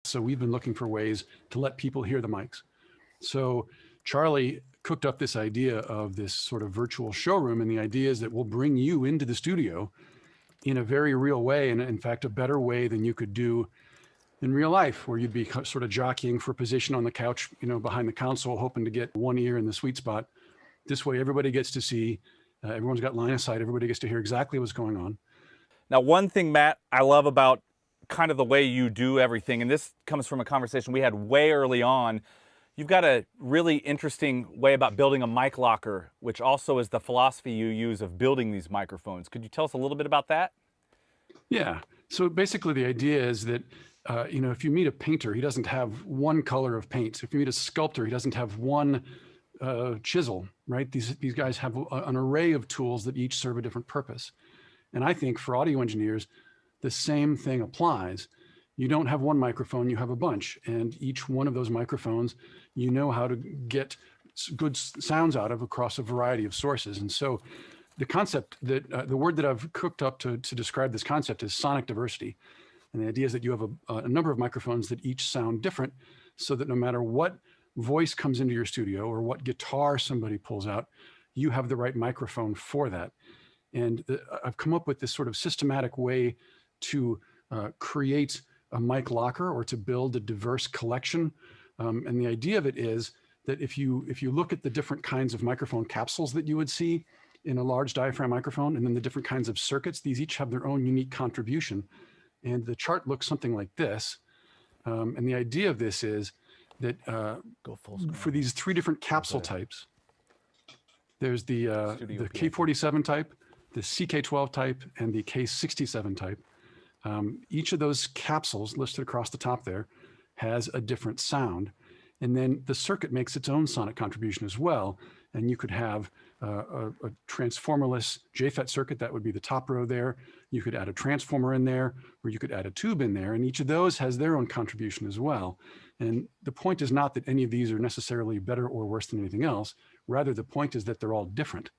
So we've been looking for ways to let people hear the mics. So Charlie cooked up this idea of this sort of virtual showroom, and the idea is that we'll bring you into the studio in a very real way, and in fact, a better way than you could do in real life, where you'd be sort of jockeying for position on the couch, behind the console, hoping to get one ear in the sweet spot. This way, everybody gets to see, everyone's got line of sight, everybody gets to hear exactly what's going on. Now, one thing, Matt, I love about kind of the way you do everything, and this comes from a conversation we had way early on, you've got a really interesting way about building a mic locker, which also is the philosophy you use of building these microphones. Could you tell us a little bit about that? Yeah. So basically the idea is that, if you meet a painter, he doesn't have one color of paint. If you meet a sculptor, he doesn't have one chisel, right? These guys have an array of tools that each serve a different purpose. And I think for audio engineers, the same thing applies. You don't have one microphone, you have a bunch. And each one of those microphones, you know how to get good sounds out of across a variety of sources. And so the concept that, the word that I've cooked up to describe this concept is sonic diversity. And the idea is that you have a number of microphones that each sound different, so that no matter what voice comes into your studio or what guitar somebody pulls out, you have the right microphone for that. And I've come up with this sort of systematic way to create a mic locker, or to build a diverse collection. And the idea of it is that if you look at the different kinds of microphone capsules that you would see in a large diaphragm microphone, and then the different kinds of circuits, these each have their own unique contribution. And the chart looks something like this. And the idea of this is that for these three different capsule types, there's the K47 type, the CK12 type, and the K67 type. Each of those capsules listed across the top there has a different sound. And then the circuit makes its own sonic contribution as well. And you could have a transformerless JFET circuit, that would be the top row there. You could add a transformer in there, or you could add a tube in there, and each of those has their own contribution as well. And the point is not that any of these are necessarily better or worse than anything else. Rather, the point is that they're all different.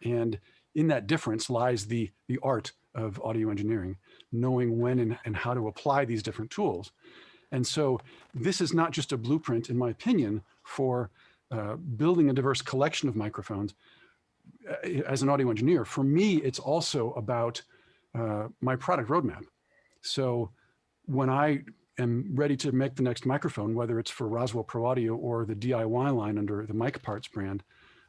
And in that difference lies the art of audio engineering, knowing when and how to apply these different tools. And so this is not just a blueprint, in my opinion, for building a diverse collection of microphones. As an audio engineer, for me, it's also about my product roadmap. So when I am ready to make the next microphone, whether it's for Roswell Pro Audio or the DIY line under the MicParts brand,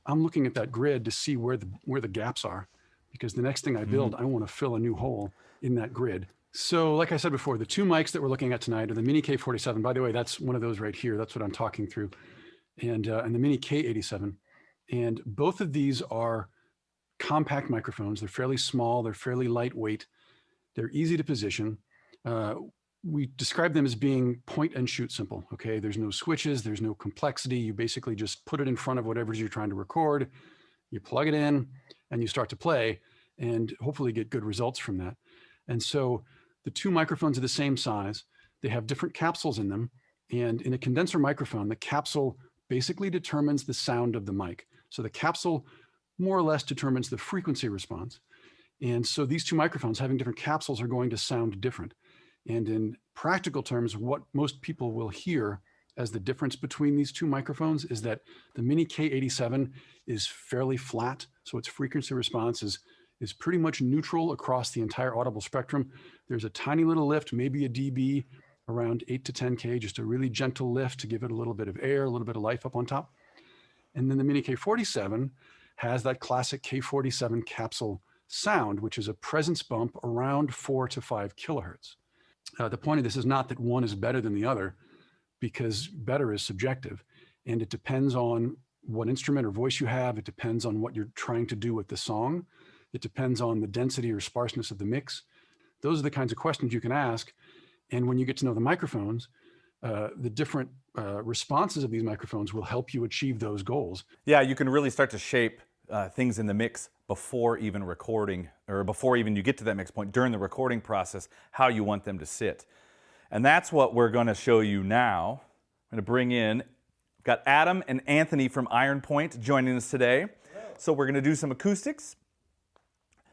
I'm looking at that grid to see where the gaps are, because the next thing I build, I want to fill a new hole in that grid. So like I said before, the two mics that we're looking at tonight are the Mini K47. By the way, that's one of those right here. That's what I'm talking through. And the Mini K87. And both of these are compact microphones. They're fairly small. They're fairly lightweight. They're easy to position. We describe them as being point and shoot simple. Okay, there's no switches. There's no complexity. You basically just put it in front of whatever you're trying to record. You plug it in and you start to play, and hopefully get good results from that. And so the two microphones are the same size. They have different capsules in them. And in a condenser microphone, the capsule basically determines the sound of the mic. So the capsule more or less determines the frequency response. And so these two microphones having different capsules are going to sound different. And in practical terms, what most people will hear as the difference between these two microphones is that the Mini K87 is fairly flat. So its frequency response is pretty much neutral across the entire audible spectrum. There's a tiny little lift, maybe a dB, around 8 to 10K, just a really gentle lift to give it a little bit of air, a little bit of life up on top. And then the Mini K47 has that classic K47 capsule sound, which is a presence bump around 4 to 5 kilohertz. The point of this is not that one is better than the other, because better is subjective. And it depends on what instrument or voice you have. It depends on what you're trying to do with the song. It depends on the density or sparseness of the mix. Those are the kinds of questions you can ask. And when you get to know the microphones, the different responses of these microphones will help you achieve those goals. Yeah, you can really start to shape things in the mix before even recording, or before even you get to that mix point, during the recording process, how you want them to sit. And that's what we're going to show you now. I'm going to bring in, we've got Adam and Anthony from Iron Point joining us today. Hello. So we're going to do some acoustics.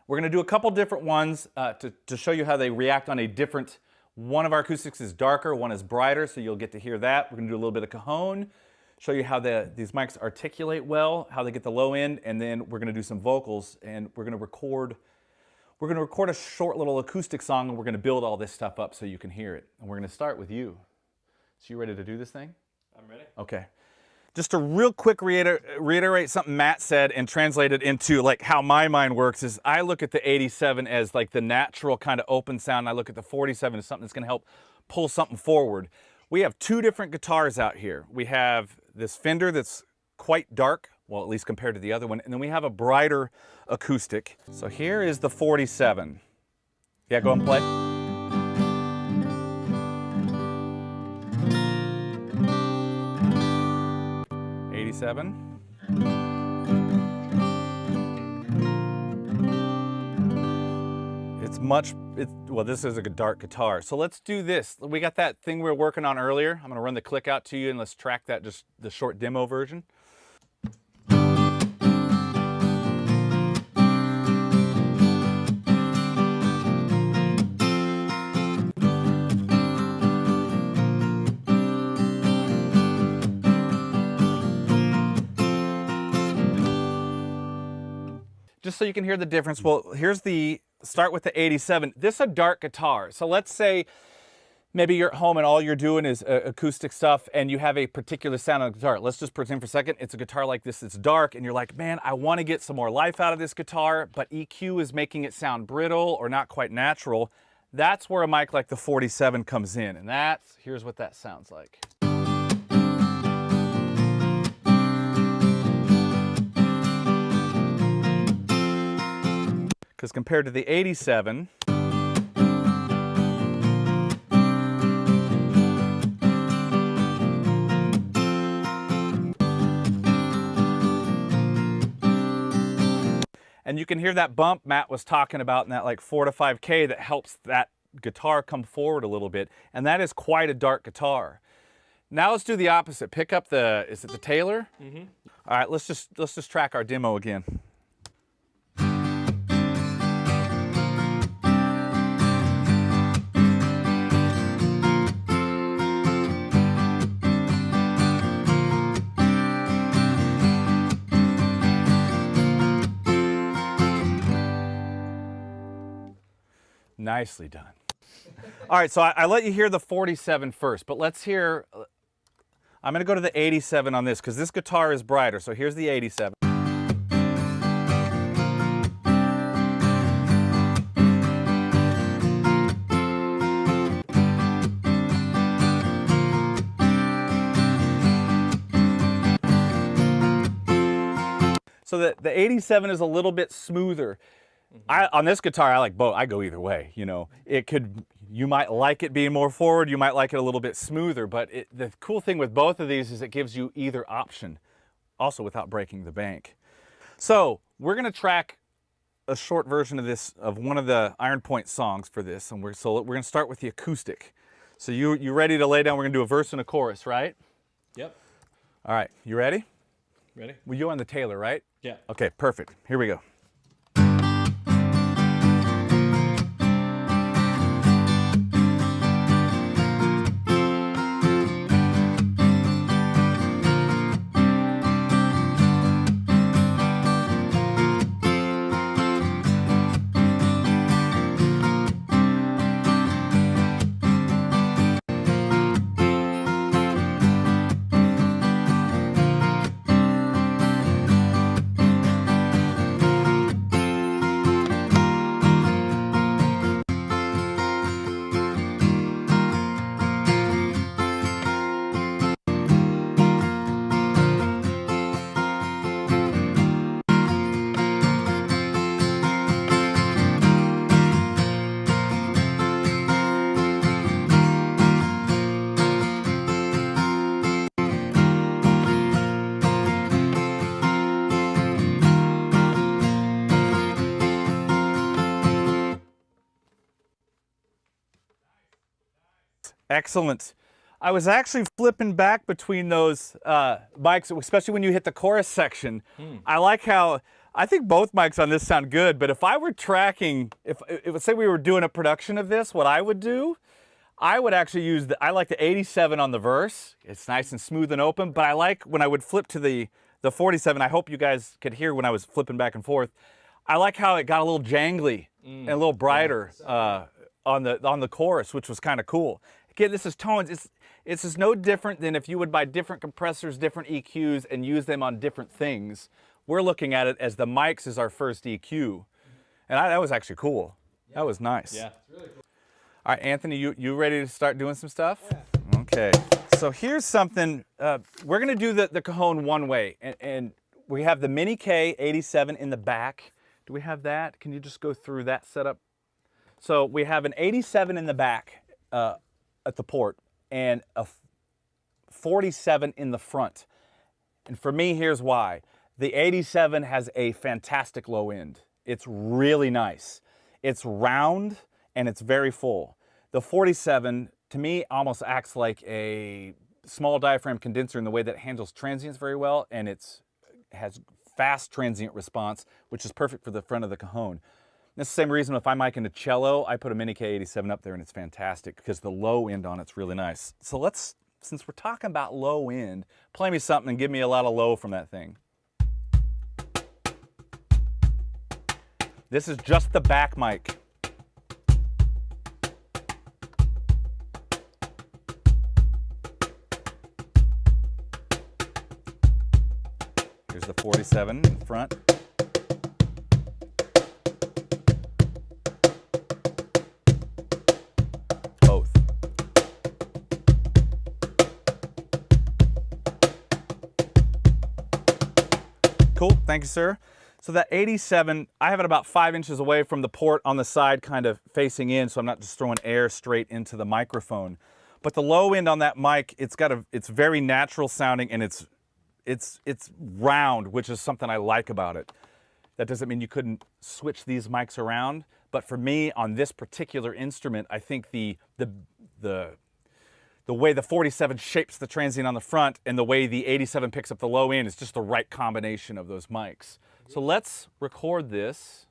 We're going to do a couple different ones to show you how they react on a different One of our acoustics is darker, one is brighter, so you'll get to hear that. We're gonna do a little bit of Cajon, show you how these mics articulate well, how they get the low end, and then we're gonna do some vocals, and we're gonna record a short little acoustic song, and we're gonna build all this stuff up so you can hear it. And we're gonna start with you. So you ready to do this thing? I'm ready. Okay. Just to real quick reiterate something Matt said and translate it into like how my mind works is I look at the 87 as like the natural kind of open sound. I look at the 47 as something that's gonna help pull something forward. We have two different guitars out here. We have this Fender that's quite dark, well, at least compared to the other one, and then we have a brighter acoustic. So here is the 47. Yeah, go and play. 87. Well, this is a dark guitar. So let's do this. We got that thing we were working on earlier. I'm gonna run the click out to you and let's track that, just the short demo version. Just so you can hear the difference, well, start with the 87. This is a dark guitar. So let's say maybe you're at home and all you're doing is acoustic stuff and you have a particular sound on the guitar. Let's just pretend for a second it's a guitar like this that's dark and you're like, man, I want to get some more life out of this guitar, but EQ is making it sound brittle or not quite natural. That's where a mic like the 47 comes in, and here's what that sounds like. Because compared to the 87, and you can hear that bump Matt was talking about in that like 4 to 5K that helps that guitar come forward a little bit, and that is quite a dark guitar. Now let's do the opposite. Pick up is it the Taylor? Mm-hmm. All right, let's just track our demo again. Nicely done. All right, so I let you hear the 47 first, but let's hear, I'm gonna go to the 87 on this because this guitar is brighter, so here's the 87. So the 87 is a little bit smoother. On this guitar, I like both. I go either way, you know. You might like it being more forward, you might like it a little bit smoother, but the cool thing with both of these is it gives you either option, also without breaking the bank. So we're gonna track a short version of this, of one of the Iron Point songs for this, and we're gonna start with the acoustic. So you ready to lay down? We're gonna do a verse and a chorus, right? Yep. All right, you ready? Ready? Well, you're on the Taylor, right? Yeah. Okay, perfect. Here we go. Excellent. I was actually flipping back between those mics, especially when you hit the chorus section. I like how, I think both mics on this sound good, but if I were tracking, if say we were doing a production of this, what I would do, I would actually use I like the 87 on the verse. It's nice and smooth and open, but I like when I would flip to the 47, I hope you guys could hear when I was flipping back and forth. I like how it got a little jangly and a little brighter on the chorus, which was kind of cool. Again, this is tones. It's just no different than if you would buy different compressors, different EQs, and use them on different things. We're looking at it as the mics is our first EQ. And that was actually cool. Yeah. That was nice. Yeah, it's really cool. All right, Anthony, you ready to start doing some stuff? Yeah. Okay. So here's something. We're going to do the Cajon one way. And we have the Mini K87 in the back. Do we have that? Can you just go through that setup? So we have an 87 in the back at the port and a 47 in the front. And for me, here's why. The 87 has a fantastic low end. It's really nice. It's round and it's very full. The 47, to me, almost acts like a small diaphragm condenser in the way that it handles transients very well, and has fast transient response, which is perfect for the front of the Cajon. That's the same reason if I'm micing a cello, I put a Mini K87 up there and it's fantastic because the low end on it's really nice. So since we're talking about low end, play me something and give me a lot of low from that thing. This is just the back mic. Here's the 47 in front. Both. Cool, thank you, sir. So that 87, I have it about 5 inches away from the port on the side, kind of facing in, so I'm not just throwing air straight into the microphone. But the low end on that mic, it's very natural sounding, and it's round, which is something I like about it. That doesn't mean you couldn't switch these mics around, but for me, on this particular instrument, I think the way the 47 shapes the transient on the front and the way the 87 picks up the low end is just the right combination of those mics. So let's record this.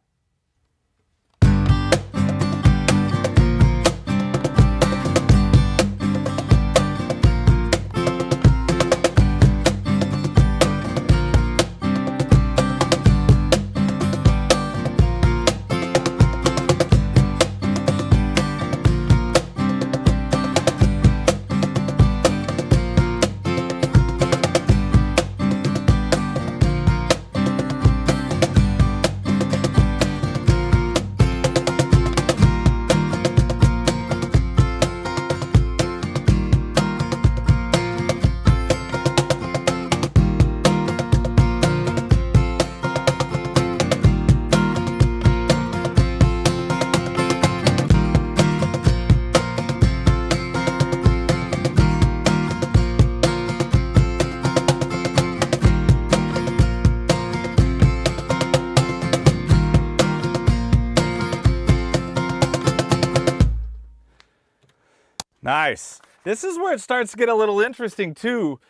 Nice. This is where it starts to get a little interesting too,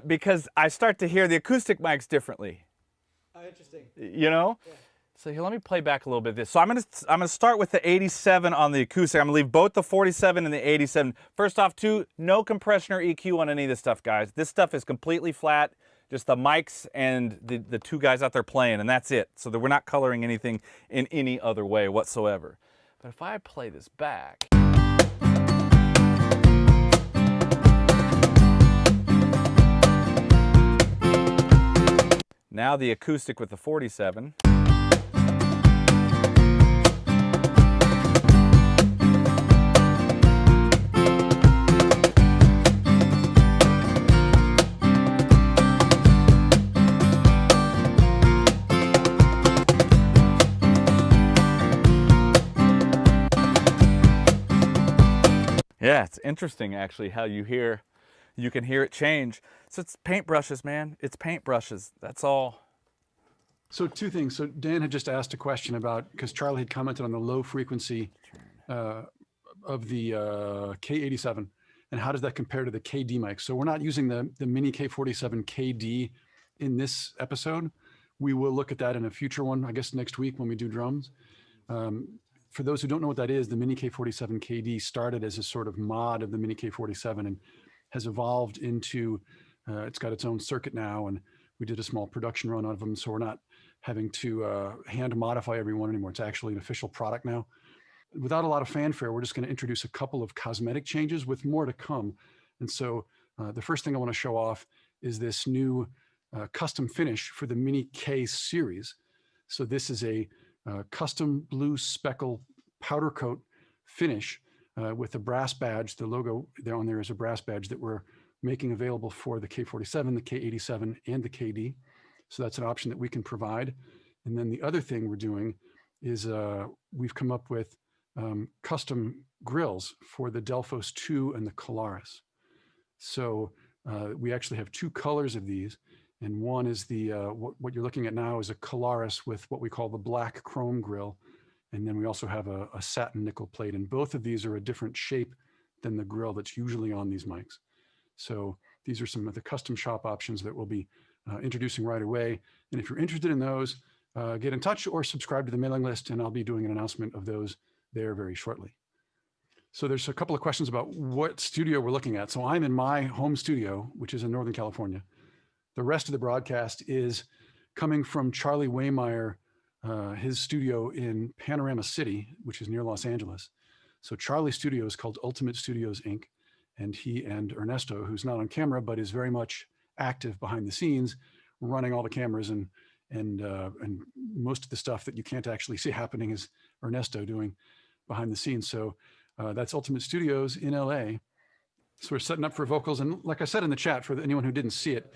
because I start to hear the acoustic mics differently. Oh, interesting. You know? Yeah. So here, let me play back a little bit of this. So I'm gonna start with the 87 on the acoustic. I'm gonna leave both the 47 and the 87. First off, too, no compression or EQ on any of this stuff, guys. This stuff is completely flat. Just the mics and the two guys out there playing, and that's it. So that we're not coloring anything in any other way whatsoever. But if I play this back. Now the acoustic with the 47. Yeah, it's interesting actually how you can hear it change. So it's paintbrushes, man. It's paintbrushes. That's all. So two things. So Dan had just asked a question about, because Charlie had commented on the low frequency of the K87, and how does that compare to the KD mic? So we're not using the Mini K47 KD in this episode. We will look at that in a future one, I guess next week when we do drums. For those who don't know what that is, the Mini K47 KD started as a sort of mod of the Mini K47 and has evolved into, it's got its own circuit now, and we did a small production run out of them, so we're not having to hand modify every one anymore. It's actually an official product now. Without a lot of fanfare, we're just going to introduce a couple of cosmetic changes with more to come. And so the first thing I want to show off is this new custom finish for the Mini K series. So this is a custom blue speckle powder coat finish with a brass badge. The logo there on there is a brass badge that we're making available for the K47, the K87, and the KD. So that's an option that we can provide. And then the other thing we're doing is we've come up with custom grills for the Delphos 2 and the Colaris. So we actually have two colors of these. And one is the, what you're looking at now is a Colaris with what we call the black chrome grill. And then we also have a satin nickel plate. And both of these are a different shape than the grill that's usually on these mics. So these are some of the custom shop options that we'll be introducing right away. And if you're interested in those, get in touch or subscribe to the mailing list, and I'll be doing an announcement of those there very shortly. So there's a couple of questions about what studio we're looking at. So I'm in my home studio, which is in Northern California. The rest of the broadcast is coming from Charlie Waymeyer, his studio in Panorama City, which is near Los Angeles. So Charlie's studio is called Ultimate Studios, Inc. And he and Ernesto, who's not on camera, but is very much active behind the scenes, running all the cameras, and most of the stuff that you can't actually see happening is Ernesto doing behind the scenes. So that's Ultimate Studios in LA. So we're setting up for vocals. And like I said in the chat, for anyone who didn't see it,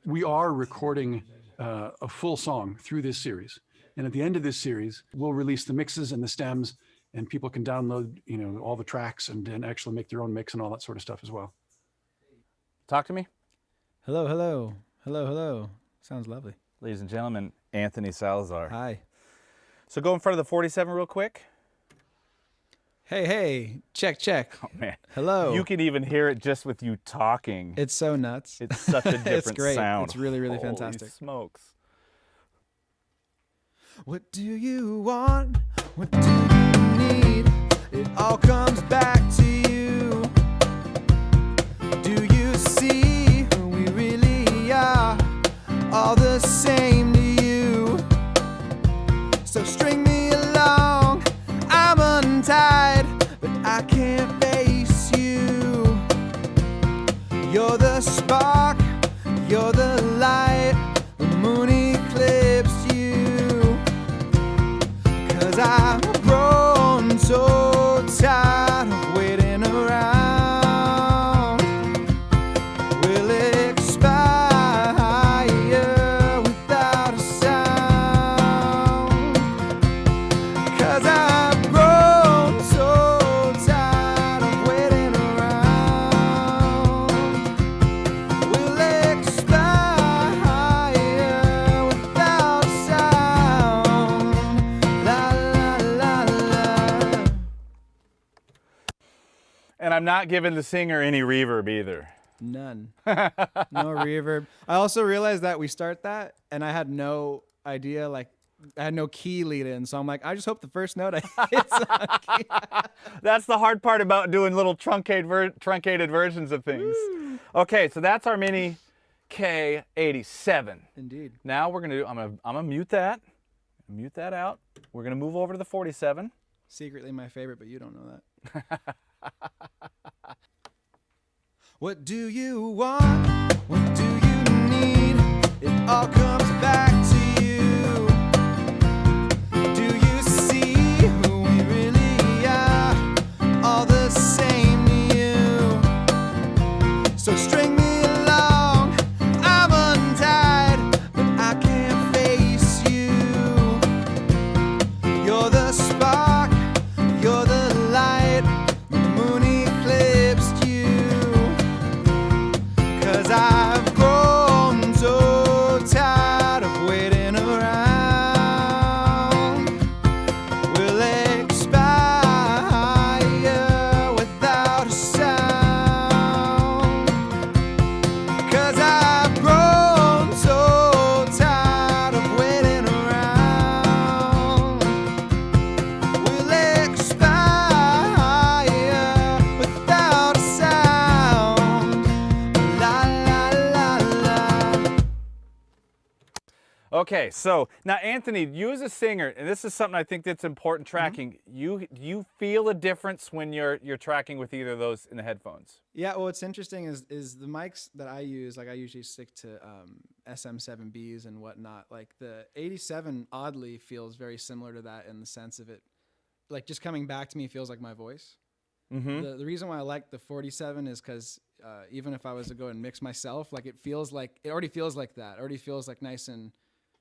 we are recording a full song through this series. And at the end of this series, we'll release the mixes and the stems, and people can download, you know, all the tracks and actually make their own mix and all that sort of stuff as well. Talk to me. Hello, hello. Hello, hello. Sounds lovely. Ladies and gentlemen, Anthony Salazar. Hi. So go in front of the 47 real quick. Hey, hey. Check, check. Oh, man. Hello. You can even hear it just with you talking. It's so nuts. It's such a different It's great. sound. It's really, really Holy fantastic. smokes. What do you want? What do you need? It all comes back to you. Do you see who we really are? All the same to you. So string me along. I'm untied, but I can't face you. You're the spark, you're the light, the moon eclipsed you. 'Cause I've grown so tired of waiting around. We'll expire without a sound. 'Cause I've grown so tired of waiting around. We'll expire without a sound. La la la la. And I'm not giving the singer any reverb either. None. No reverb. I also realized that we start that, and I had no idea, like, I had no key lead in, so I'm like, I just hope the first note I hit's on key. That's the hard part about doing little truncated versions of things. Woo. Okay, so that's our Mini K87. Indeed. Now we're gonna do, I'm gonna mute that out. We're gonna move over to the 47. Secretly my favorite, but you don't know that. What do you want? What do you need? It all comes back to you. Do you see who we really are? All the same to you. So string me along. I'm untied, but I can't face you. You're the spark, you're the light, the moon eclipsed you. 'Cause I've grown so tired Okay, so now Anthony, you as a singer, and this is something I think that's important tracking. You feel a difference when you're tracking with either of those in the headphones. Yeah, well, what's interesting is the mics that I use, like I usually stick to SM7Bs and whatnot. Like the 87 oddly feels very similar to that in the sense of it, like just coming back to me feels like my voice. The reason why I like the 47 is because even if I was to go and mix myself, like it already feels like that. It already feels like nice and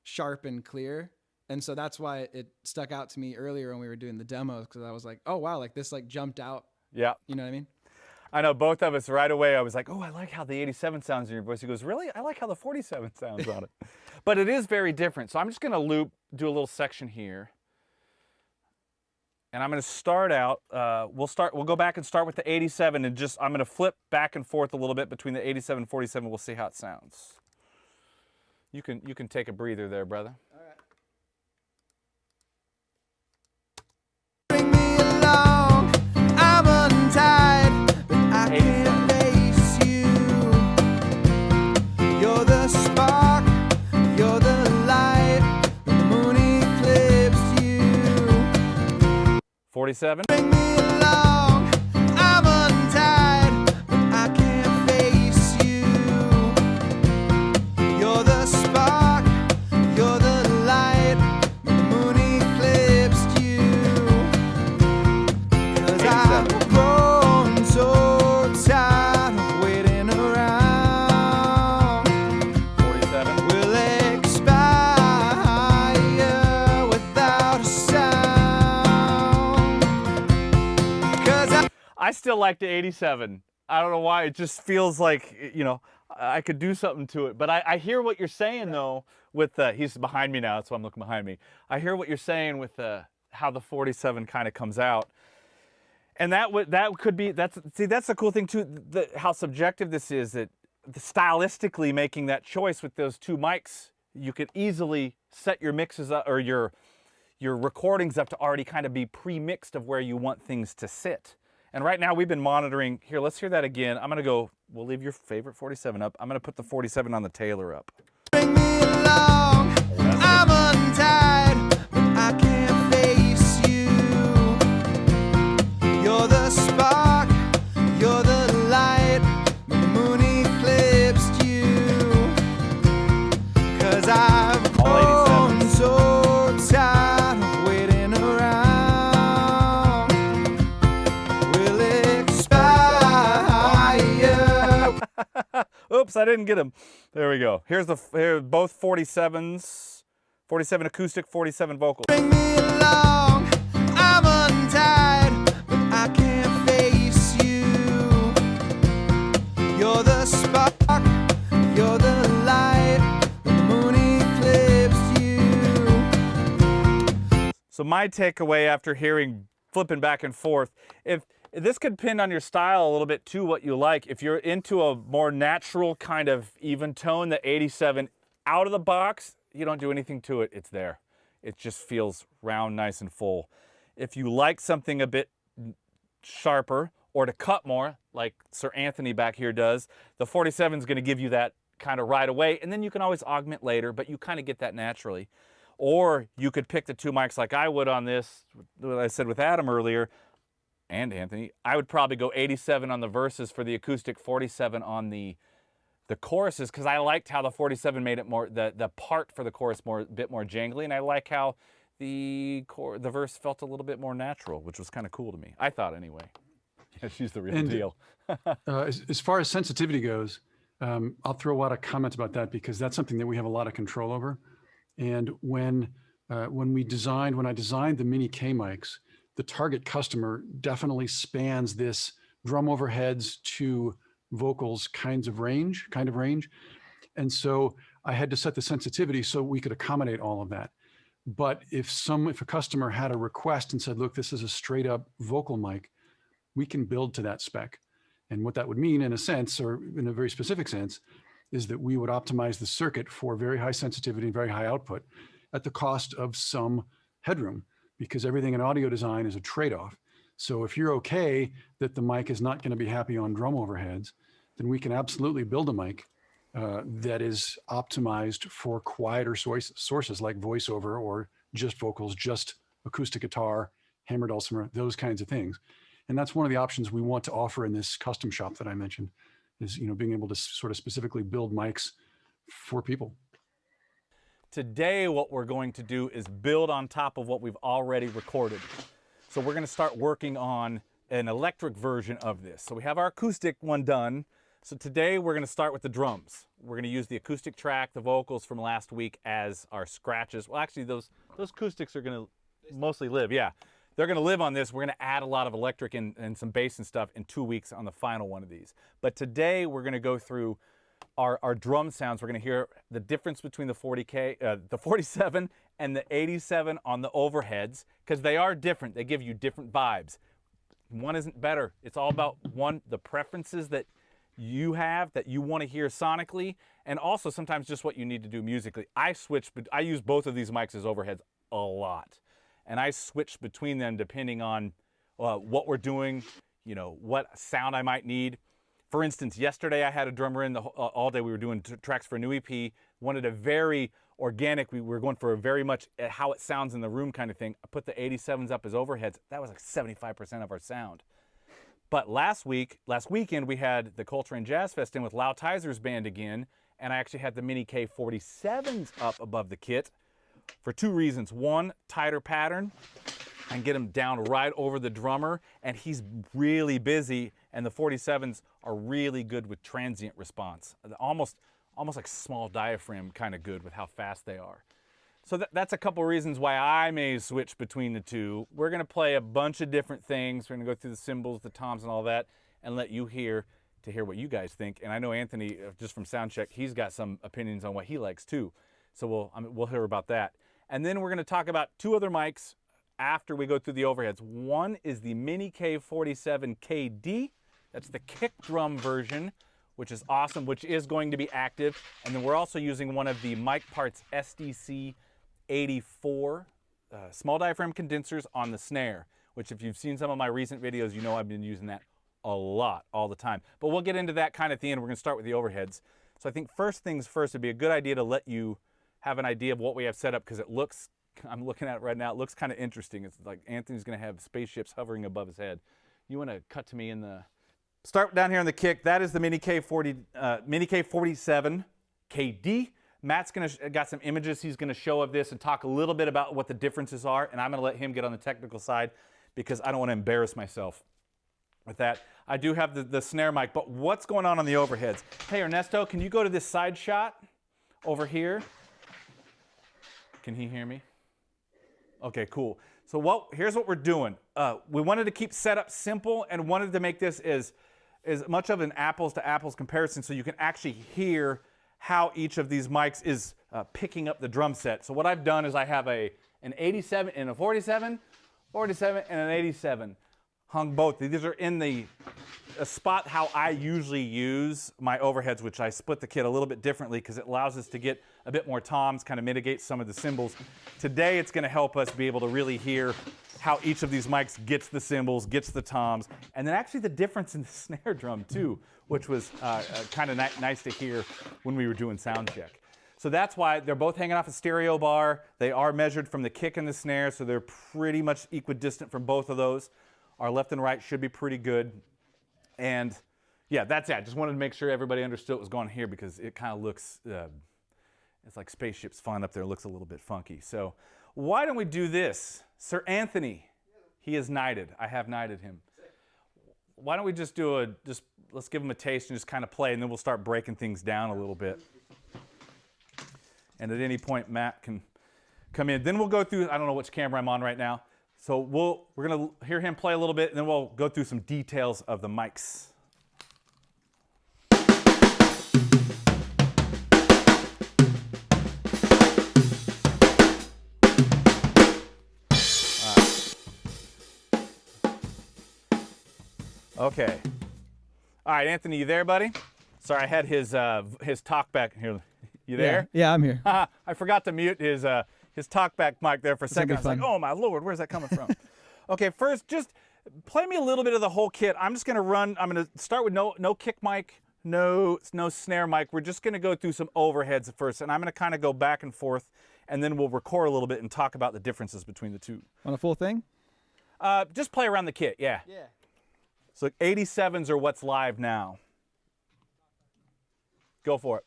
sharp and clear. And so that's why it stuck out to me earlier when we were doing the demos, because I was like, oh wow, like this like jumped out. Yeah. You know what I mean? I know both of us right away. I was like, oh, I like how the 87 sounds in your voice. He goes, really? I like how the 47 sounds on it. But it is very different. So I'm just going to do a little section here. And I'm going to start out, we'll go back and start with the 87 and I'm going to flip back and forth a little bit between the 87 and 47. We'll see how it sounds. You can take a breather there, brother. All right. Bring me along, I'm untied, but I can't face you. You're the spark, you're the light, the moon eclipsed you. 47. Bring me along, I'm untied, but I can't face you. You're the spark, you're the light, the moon eclipsed you. 'Cause I've grown so tired of waiting around. 47. We'll expire without a sound. 'Cause I still like the 87. I don't know why. It just feels like, you know, I could do something to it. But I hear what you're saying, though, with he's behind me now. That's why I'm looking behind me. I hear what you're saying with how the 47 kind of comes out. And that's the cool thing, too, how subjective this is, that stylistically making that choice with those two mics, you could easily set your mixes up, or your recordings up to already kind of be pre-mixed of where you want things to sit. And right now we've been monitoring, here, let's hear that again. I'm gonna go, we'll leave your favorite 47 up. I'm gonna put the 47 on the Taylor up. bring me along, I'm untied, but I can't face you. You're the spark, you're the light, the moon eclipsed you. 'Cause I've All grown so tired of waiting around. We'll expire. Oops, I didn't get him. There we go. Here both 47s, 47 acoustic, 47 vocals. Bring me along, I'm untied, but I can't face you. You're the spark, you're the light, the moon eclipsed you. So my takeaway after flipping back and forth, if this could depend on your style a little bit too, what you like. If you're into a more natural kind of even tone, the 87 out of the box, you don't do anything to it, it's there. It just feels round, nice and full. If you like something a bit sharper or to cut more, like Sir Anthony back here does, the 47 is going to give you that kind of right away, and then you can always augment later, but you kind of get that naturally. Or you could pick the two mics like I would on this, what I said with Adam earlier, and Anthony. I would probably go 87 on the verses for the acoustic, 47 on the choruses, because I liked how the 47 made it more, the part for the chorus a bit more jangly, and I like how the verse felt a little bit more natural, which was kind of cool to me. I thought anyway. Yeah, she's the real deal. As far as sensitivity goes, I'll throw out a comment about that, because that's something that we have a lot of control over. And when I designed the Mini K mics, the target customer definitely spans this drum overheads to vocals kind of range. And so I had to set the sensitivity so we could accommodate all of that. But if a customer had a request and said, look, this is a straight up vocal mic, we can build to that spec. And what that would mean, in a sense, or in a very specific sense, is that we would optimize the circuit for very high sensitivity and very high output at the cost of some headroom, because everything in audio design is a trade-off. So if you're okay that the mic is not going to be happy on drum overheads, then we can absolutely build a mic that is optimized for quieter sources like voiceover or just vocals, just acoustic guitar, hammer dulcimer, those kinds of things. And that's one of the options we want to offer in this custom shop that I mentioned, is, you know, being able to sort of specifically build mics for people. Today, what we're going to do is build on top of what we've already recorded. So we're going to start working on an electric version of this. So we have our acoustic one done. So today we're going to start with the drums. We're going to use the acoustic track, the vocals from last week as our scratches. Well, actually, those acoustics are going to mostly live. Yeah, they're going to live on this. We're going to add a lot of electric and some bass and stuff in 2 weeks on the final one of these. But today we're going to go through our drum sounds. We're going to hear the difference between the 47 and the 87 on the overheads, because they are different. They give you different vibes. One isn't better. It's all about the preferences that you have, that you want to hear sonically, and also sometimes just what you need to do musically. I use both of these mics as overheads a lot, and I switch between them depending on what we're doing, you know, what sound I might need. For instance, yesterday I had a drummer in all day. We were doing tracks for a new EP, wanted a very organic, we were going for a very much how it sounds in the room kind of thing. I put the 87s up as overheads. That was like 75% of our sound. But last weekend, we had the Coltrane Jazz Fest in with Lau Tizer's band again, and I actually had the Mini K47s up above the kit for 2 reasons. One, tighter pattern, and get him down right over the drummer, and he's really busy, and the 47s are really good with transient response. Almost like small diaphragm kind of good with how fast they are. So that's a couple reasons why I may switch between the two. We're going to play a bunch of different things. We're going to go through the cymbals, the toms, and all that, and let you hear what you guys think. And I know Anthony, just from Soundcheck, he's got some opinions on what he likes too. So we'll hear about that. And then we're going to talk about 2 other mics after we go through the overheads. One is the Mini K47 KD. That's the kick drum version, which is awesome, which is going to be active. And then we're also using one of the MicParts SDC 84 small diaphragm condensers on the snare, which if you've seen some of my recent videos, you know I've been using that a lot, all the time. But we'll get into that kind of at the end. We're going to start with the overheads. So I think first things first, it'd be a good idea to let you have an idea of what we have set up, because it looks, I'm looking at it right now, it looks kind of interesting. It's like Anthony's going to have spaceships hovering above his head. You want to cut to me in the... Start down here on the kick. That is the Mini K47 KD. Matt's got some images he's going to show of this and talk a little bit about what the differences are, and I'm going to let him get on the technical side because I don't want to embarrass myself with that. I do have the snare mic, but what's going on the overheads? Hey, Ernesto, can you go to this side shot over here? Can he hear me? Okay, cool. So here's what we're doing. We wanted to keep setup simple and wanted to make this as much of an apples to apples comparison so you can actually hear how each of these mics is picking up the drum set. So what I've done is I have an 87 and a 47, 47 and an 87 hung both. These are in a spot how I usually use my overheads, which I split the kit a little bit differently because it allows us to get a bit more toms, kind of mitigate some of the cymbals. Today it's going to help us be able to really hear how each of these mics gets the cymbals, gets the toms, and then actually the difference in the snare drum too, which was kind of nice to hear when we were doing sound check. So that's why they're both hanging off a stereo bar. They are measured from the kick and the snare, so they're pretty much equidistant from both of those. Our left and right should be pretty good. And yeah, that's it. I just wanted to make sure everybody understood what was going on here because it kind of looks, it's like spaceships flying up there. It looks a little bit funky. So why don't we do this? Sir Anthony, he is knighted. I have knighted him. Why don't we just let's give him a taste and just kind of play, and then we'll start breaking things down a little bit. And at any point, Matt can come in. Then we'll go through, I don't know which camera I'm on right now. So we're going to hear him play a little bit, and then we'll go through some details of the mics. Okay. All right, Anthony, you there, buddy? Sorry, I had his talk back here. You there? Yeah, I'm here. I forgot to mute his talkback mic there for a second. I was like, oh my Lord, where's that coming from? Okay, first, just play me a little bit of the whole kit. I'm just going to I'm going to start with no kick mic, no snare mic. We're just gonna go through some overheads first, and I'm gonna kind of go back and forth, and then we'll record a little bit and talk about the differences between the two. On a full thing? Just play around the kit, yeah. Yeah. So 87s are what's live now. Go for it.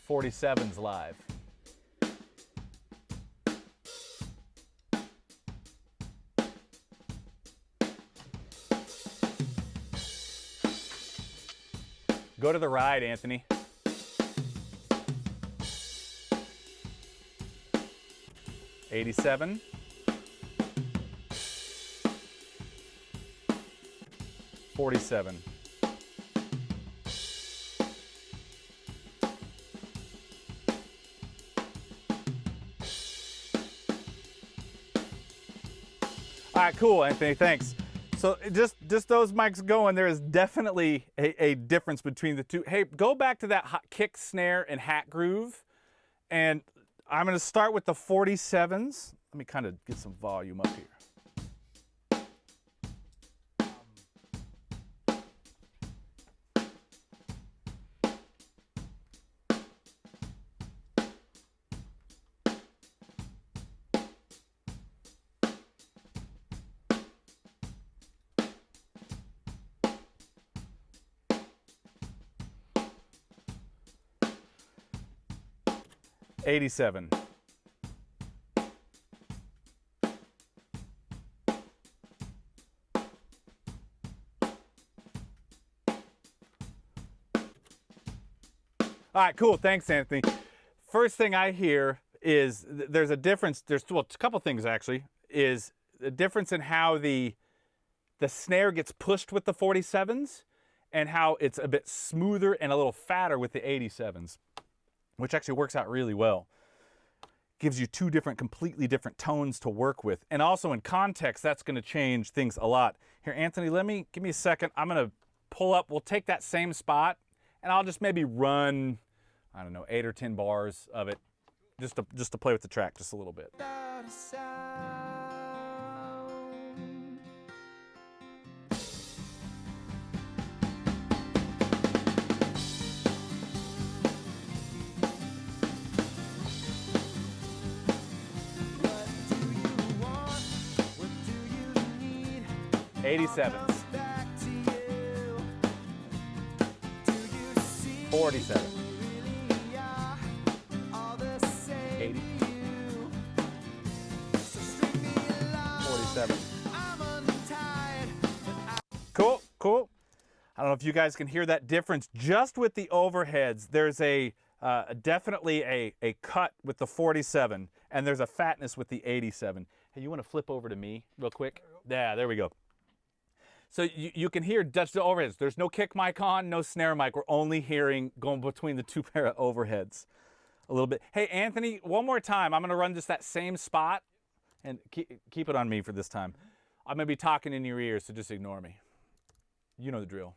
'47's live. Go to the right, Anthony. '87. '47. All right, cool, Anthony, thanks. So just those mics going, there is definitely a difference between the two. Hey, go back to that kick, snare, and hat groove. And I'm gonna start with the 47s. Let me kind of get some volume up here. 87. All right, cool. Thanks, Anthony. First thing I hear is there's a difference. There's, well, a couple things actually. Is the difference in how the snare gets pushed with the 47s and how it's a bit smoother and a little fatter with the 87s, which actually works out really well. Gives you two completely different tones to work with. And also in context, that's going to change things a lot. Here, Anthony, give me a second. I'm going to pull up. We'll take that same spot, and I'll just maybe run, I don't know, 8 or 10 bars of it, just to play with the track just a little bit. 87s. 47. 80. 47. Cool, cool. I don't know if you guys can hear that difference just with the overheads. There's definitely a cut with the 47, and there's a fatness with the 87. Hey, you want to flip over to me real quick? Yeah, there we go. So you can hear just the overheads. There's no kick mic on, no snare mic. We're only hearing going between the two pair of overheads a little bit. Hey, Anthony, one more time. I'm going to run just that same spot, and keep it on me for this time. I'm going to be talking in your ears, so just ignore me. You know the drill.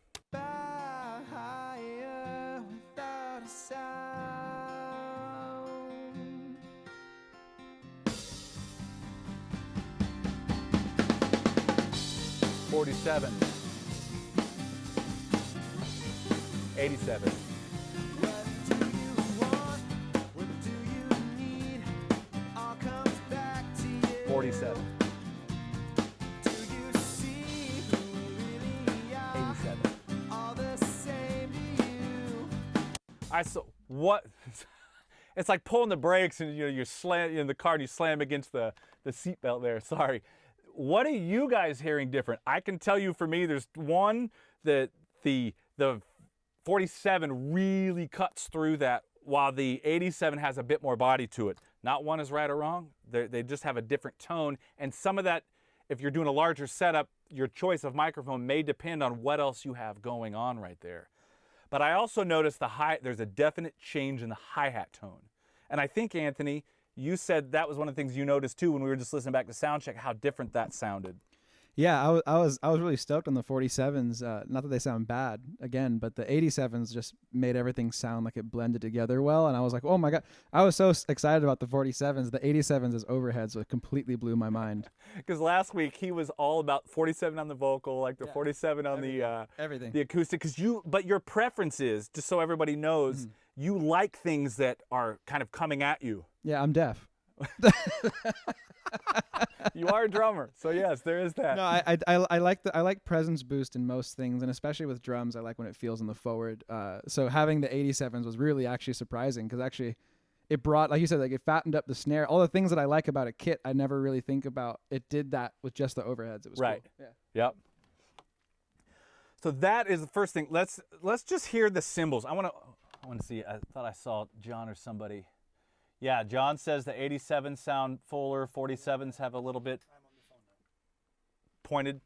47. 87. 47. 87. All right, so what? It's like pulling the brakes and you're in the car and you slam against the seatbelt there. Sorry. What are you guys hearing different? I can tell you for me, there's one that the 47 really cuts through that, while the 87 has a bit more body to it. Not one is right or wrong. They just have a different tone. And some of that, if you're doing a larger setup, your choice of microphone may depend on what else you have going on right there. But I also noticed there's a definite change in the hi-hat tone. And I think, Anthony, you said that was one of the things you noticed too when we were just listening back to sound check, how different that sounded. Yeah, I was really stoked on the 47s. Not that they sound bad again, but the 87s just made everything sound like it blended together well. And I was like, oh my god, I was so excited about the 47s. The 87s as overheads, so it completely blew my mind. Because last week he was all about 47 on the vocal, like the 47 on everything. the acoustic. But your preference is, just so everybody knows, you like things that are kind of coming at you. Yeah, I'm deaf. You are a drummer, so yes, there is that. No, I like presence boost in most things, and especially with drums, I like when it feels in the forward. So having the 87s was really actually surprising, because actually it brought, like you said, like it fattened up the snare. All the things that I like about a kit, I never really think about. It did that with just the overheads. It was right. Cool. Yeah. Yep. So that is the first thing. Let's just hear the cymbals. I want to see. I thought I saw John or somebody. Yeah, John says the 87s sound fuller, 47s have a little bit pointed.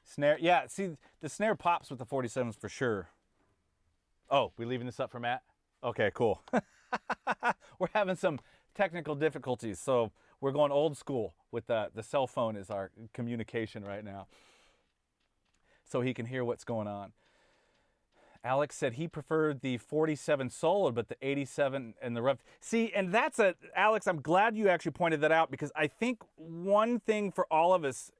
Snare, yeah, see, the snare pops with the 47s for sure. Oh, we leaving this up for Matt? Okay, cool. We're having some technical difficulties, so we're going old school with the cell phone is our communication right now, so he can hear what's going on. Alex said he preferred the 47 solo, but the 87 and the rev. See, and that's Alex, I'm glad you actually pointed that out, because I think one thing for all of us,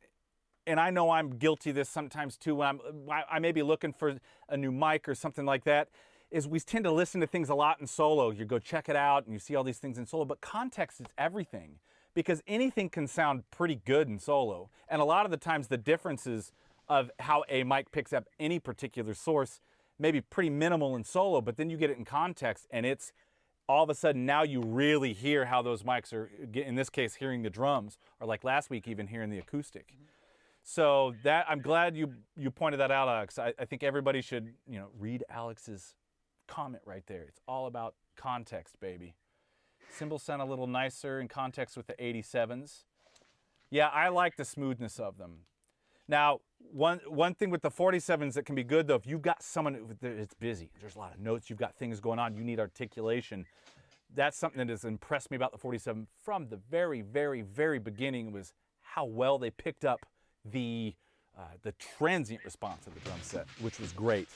and I know I'm guilty of this sometimes too, when I may be looking for a new mic or something like that, is we tend to listen to things a lot in solo. You go check it out and you see all these things in solo, but context is everything, because anything can sound pretty good in solo. And a lot of the times the differences of how a mic picks up any particular source maybe pretty minimal in solo, but then you get it in context and it's all of a sudden now you really hear how those mics are, in this case, hearing the drums, or like last week, even hearing the acoustic. So that, I'm glad you pointed that out, Alex. I think everybody should, read Alex's comment right there. It's all about context, baby. Cymbals sound a little nicer in context with the 87s. Yeah, I like the smoothness of them. Now, one thing with the 47s that can be good, though, if you've got someone it's busy, there's a lot of notes, you've got things going on, you need articulation. That's something that has impressed me about the 47 from the very, very, very beginning, was how well they picked up the transient response of the drum set, which was great.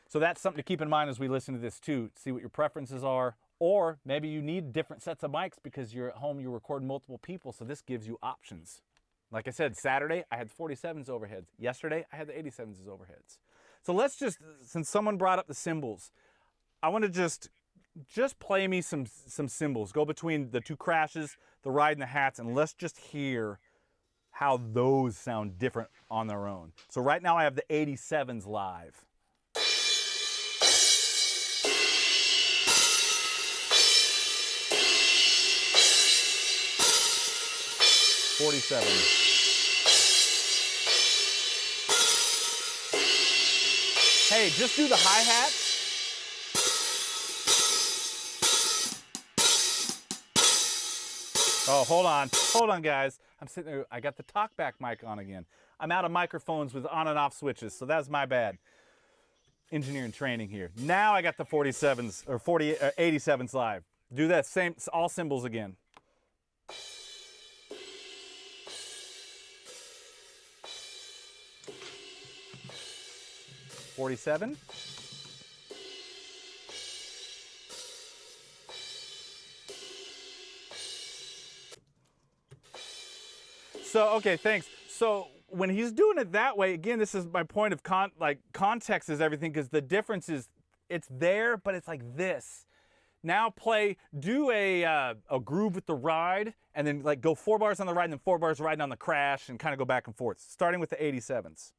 So that's something to keep in mind as we listen to this too. See what your preferences are, or maybe you need different sets of mics because you're at home, you're recording multiple people, so this gives you options. Like I said, Saturday, I had the 47s overheads. Yesterday, I had the 87s as overheads. So let's just, since someone brought up the cymbals, I want to just play me some cymbals. Go between the two crashes, the ride and the hats, and let's just hear how those sound different on their own. So right now I have the 87s live. '47. Hey, just do the hi-hats. Oh, hold on, guys. I'm sitting there, I got the talkback mic on again. I'm out of microphones with on and off switches, so that's my bad. Engineering training here. Now I got the 47s, or 87s live. Do that same, all cymbals again. '47. So, okay, thanks. So when he's doing it that way, again, this is my point of context is everything, because the difference is it's there, but it's like this. Now do a groove with the ride, and then like go 4 bars on the ride and then 4 bars riding on the crash, and kind of go back and forth, starting with the 87s.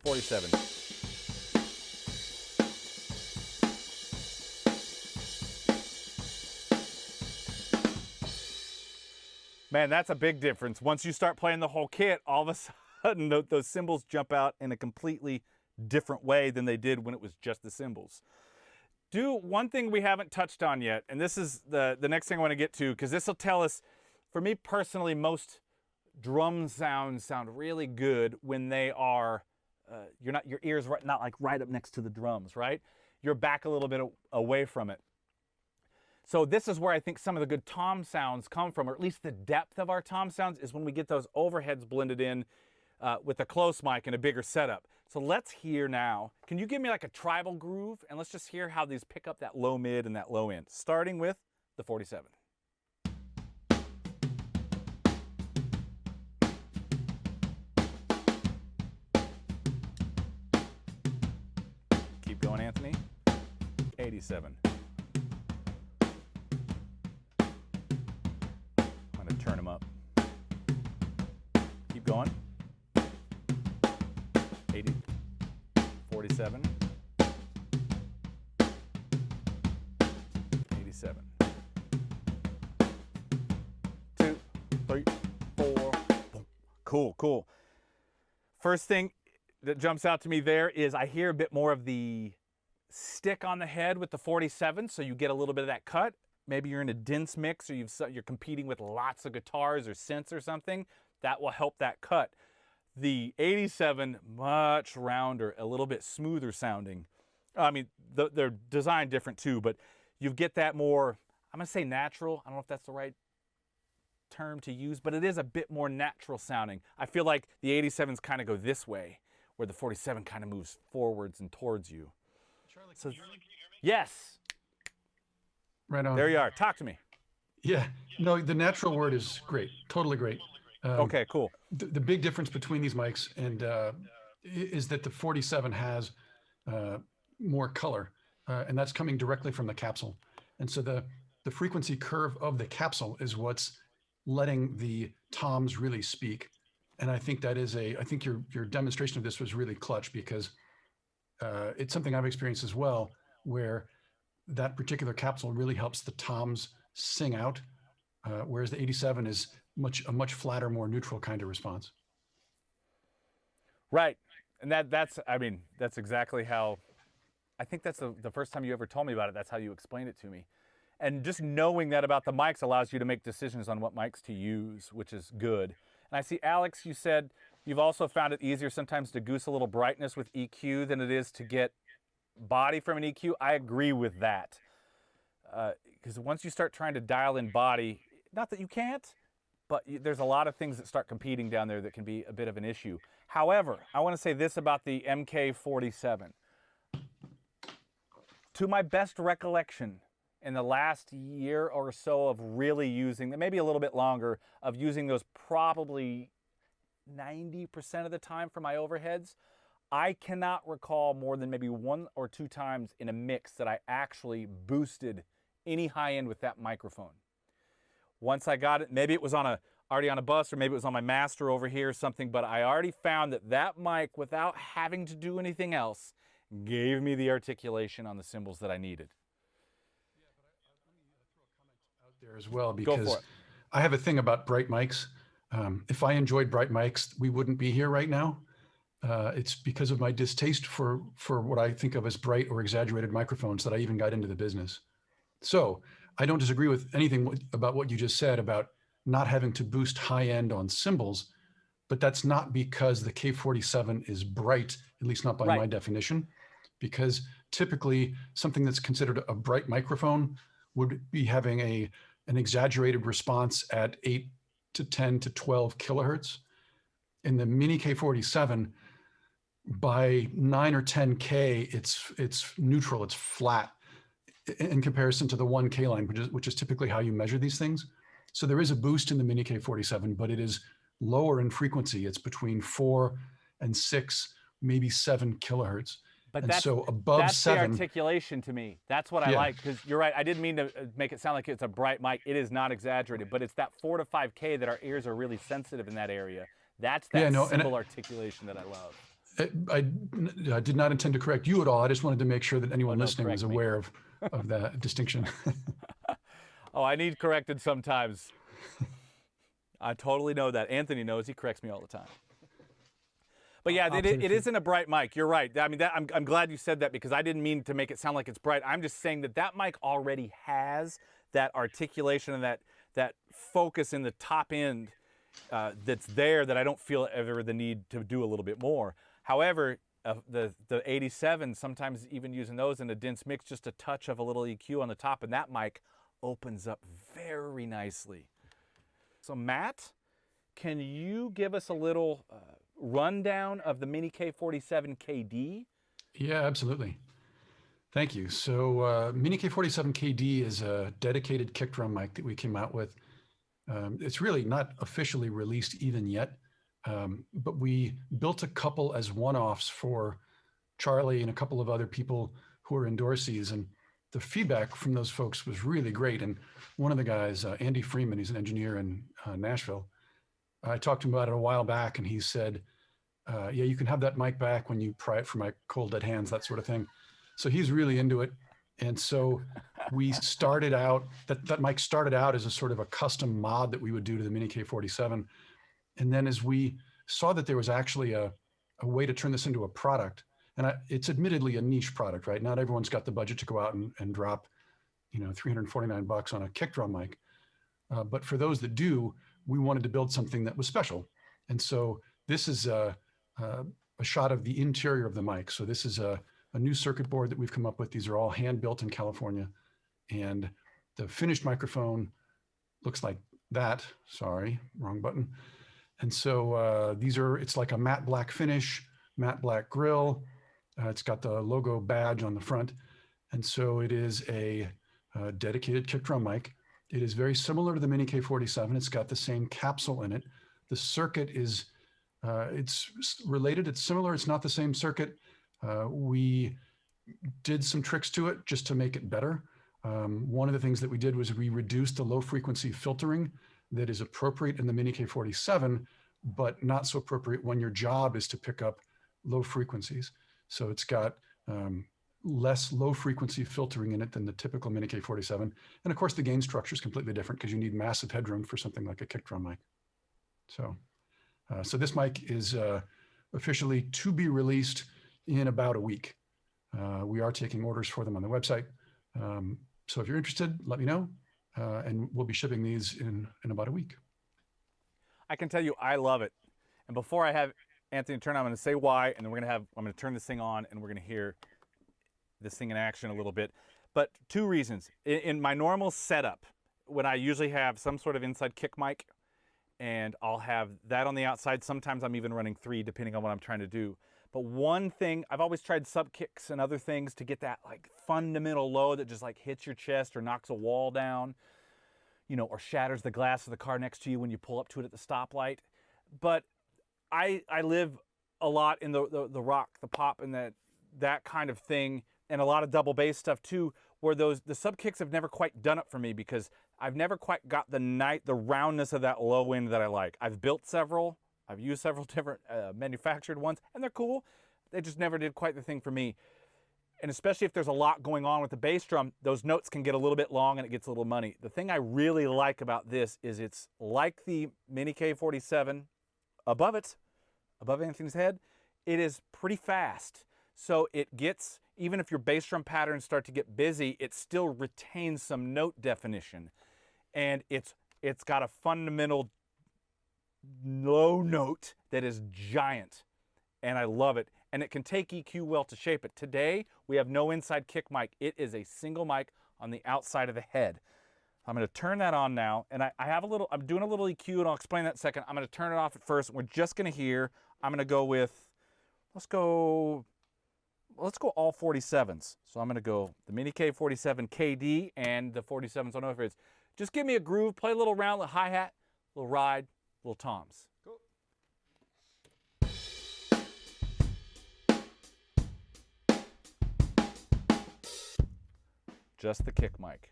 '47. Man, that's a big difference. Once you start playing the whole kit, all of a sudden those cymbals jump out in a completely different way than they did when it was just the cymbals. Do one thing we haven't touched on yet, and this is the next thing I want to get to, because this will tell us, for me personally, most drum sounds sound really good when they are, your ears not like right up next to the drums, right? You're back a little bit away from it. So this is where I think some of the good tom sounds come from, or at least the depth of our tom sounds is when we get those overheads blended in with a close mic and a bigger setup. So let's hear now. Can you give me like a tribal groove? And let's just hear how these pick up that low mid and that low end, starting with the 47. Keep going, Anthony. 87. I'm gonna turn them up. Keep going. 80, 47, 87. 2, 3, 4. Boom. Cool, cool. First thing that jumps out to me there is I hear a bit more of the stick on the head with the 47, so you get a little bit of that cut. Maybe you're in a dense mix or you're competing with lots of guitars or synths or something. That will help that cut. The 87, much rounder, a little bit smoother sounding. I mean, they're designed different too, but you get that more, I'm gonna say natural. I don't know if that's the right term to use, but it is a bit more natural sounding. I feel like the 87s kind of go this way, where the 47 kind of moves forwards and towards you. Charlie, So, can you hear me? yes, Right on. there you are. Talk to me. Yeah, no, the natural word is great. Totally great. Okay, cool. The big difference between these mics and is that the 47 has more color, and that's coming directly from the capsule. And so the frequency curve of the capsule is what's letting the toms really speak. And I think that is I think your demonstration of this was really clutch, because it's something I've experienced as well, where that particular capsule really helps the toms sing out, whereas the 87 is a much flatter, more neutral kind of response. Right. And that's exactly how, I think that's the first time you ever told me about it. That's how you explained it to me. And just knowing that about the mics allows you to make decisions on what mics to use, which is good. And I see, Alex, you said you've also found it easier sometimes to goose a little brightness with EQ than it is to get body from an EQ. I agree with that. Because once you start trying to dial in body, not that you can't, but there's a lot of things that start competing down there that can be a bit of an issue. However, I want to say this about the MK47. To my best recollection, in the last year or so of really using, maybe a little bit longer, of using those probably 90% of the time for my overheads, I cannot recall more than maybe 1 or 2 times in a mix that I actually boosted any high end with that microphone. Once I got it, maybe it was already on a bus, or maybe it was on my master over here or something, but I already found that mic, without having to do anything else, gave me the articulation on the cymbals that I needed. Yeah, but let me throw a comment out there as well, Go because for it. I have a thing about bright mics. If I enjoyed bright mics, we wouldn't be here right now. It's because of my distaste for what I think of as bright or exaggerated microphones that I even got into the business. So I don't disagree with anything about what you just said about not having to boost high end on cymbals, but that's not because the K47 is bright, at least not by my definition, because typically something that's considered a bright microphone would be having an exaggerated response at 8 to 10 to 12 kilohertz. In the Mini K47, by 9 or 10K, it's neutral, it's flat in comparison to the 1K line, which is typically how you measure these things. So there is a boost in the Mini K47, but it is lower in frequency. It's between 4 and 6, maybe 7 kilohertz. But and that's, so above that's 7, the articulation to me. That's what I like, because you're right. I didn't mean to make it sound like it's a bright mic. It is not exaggerated, but it's that 4 to 5K that our ears are really sensitive in that area. That's that cymbal articulation that I love. I did not intend to correct you at all. I just wanted to make sure that anyone listening was aware of that distinction. Oh, I need corrected sometimes. I totally know that. Anthony knows. He corrects me all the time. But yeah, it isn't a bright mic. You're right. I mean, I'm glad you said that, because I didn't mean to make it sound like it's bright. I'm just saying that mic already has that articulation and that focus in the top end. that's there that I don't feel ever the need to do a little bit more. However, the 87, sometimes even using those in a dense mix, just a touch of a little EQ on the top, and that mic opens up very nicely. So Matt, can you give us a little rundown of the Mini K47 KD? Yeah, absolutely. Thank you. So Mini K47 KD is a dedicated kick drum mic that we came out with. It's really not officially released even yet, but we built a couple as one-offs for Charlie and a couple of other people who are endorsees, and the feedback from those folks was really great. And one of the guys, Andy Freeman, he's an engineer in Nashville, I talked to him about it a while back, and he said, yeah, you can have that mic back when you pry it from my cold dead hands, that sort of thing. So he's really into it. And so we started out, that mic started out as a sort of a custom mod that we would do to the Mini K47. And then as we saw that there was actually a way to turn this into a product, and it's admittedly a niche product, right? Not everyone's got the budget to go out and drop, you know, $349 on a kick drum mic. But for those that do, we wanted to build something that was special. And so this is a shot of the interior of the mic. So this is a new circuit board that we've come up with. These are all hand built in California. And the finished microphone looks like that. Sorry, wrong button. And so it's like a matte black finish, matte black grill. It's got the logo badge on the front. And so it is a dedicated kick drum mic. It is very similar to the Mini K47. It's got the same capsule in it. The circuit is, it's related, it's similar, it's not the same circuit. We did some tricks to it just to make it better. One of the things that we did was we reduced the low frequency filtering that is appropriate in the Mini K47, but not so appropriate when your job is to pick up low frequencies. So it's got less low frequency filtering in it than the typical Mini K47. And of course the gain structure is completely different because you need massive headroom for something like a kick drum mic. So, so this mic is officially to be released in about a week. We are taking orders for them on the website. So if you're interested, let me know. And we'll be shipping these in about a week. I can tell you, I love it. And before I have Anthony turn on, I'm going to say why, and then I'm going to turn this thing on, and we're going to hear this thing in action a little bit. But two reasons. In my normal setup, when I usually have some sort of inside kick mic, and I'll have that on the outside. Sometimes I'm even running 3, depending on what I'm trying to do. But one thing, I've always tried sub kicks and other things to get that like fundamental low that just like hits your chest or knocks a wall down, you know, or shatters the glass of the car next to you when you pull up to it at the stoplight. But I live a lot in the rock, the pop, and that kind of thing, and a lot of double bass stuff too, where the sub kicks have never quite done it for me because I've never quite got the roundness of that low end that I like. I've built several. I've used several different manufactured ones, and they're cool. They just never did quite the thing for me. And especially if there's a lot going on with the bass drum, those notes can get a little bit long and it gets a little money. The thing I really like about this is it's like the Mini K47 above Anthony's head, it is pretty fast. So it gets, even if your bass drum patterns start to get busy, it still retains some note definition. And it's got a fundamental low note that is giant, and I love it. And it can take EQ well to shape it. Today, we have no inside kick mic. It is a single mic on the outside of the head. I'm going to turn that on now, and I'm doing a little EQ, and I'll explain that in a second. I'm going to turn it off at first. We're just going to hear. I'm going to go with, let's go all 47s. So I'm going to go the Mini K47 KD and the 47s on overheads. Just give me a groove, play a little round, a little hi-hat, a little ride, little toms. Cool. Just the kick mic.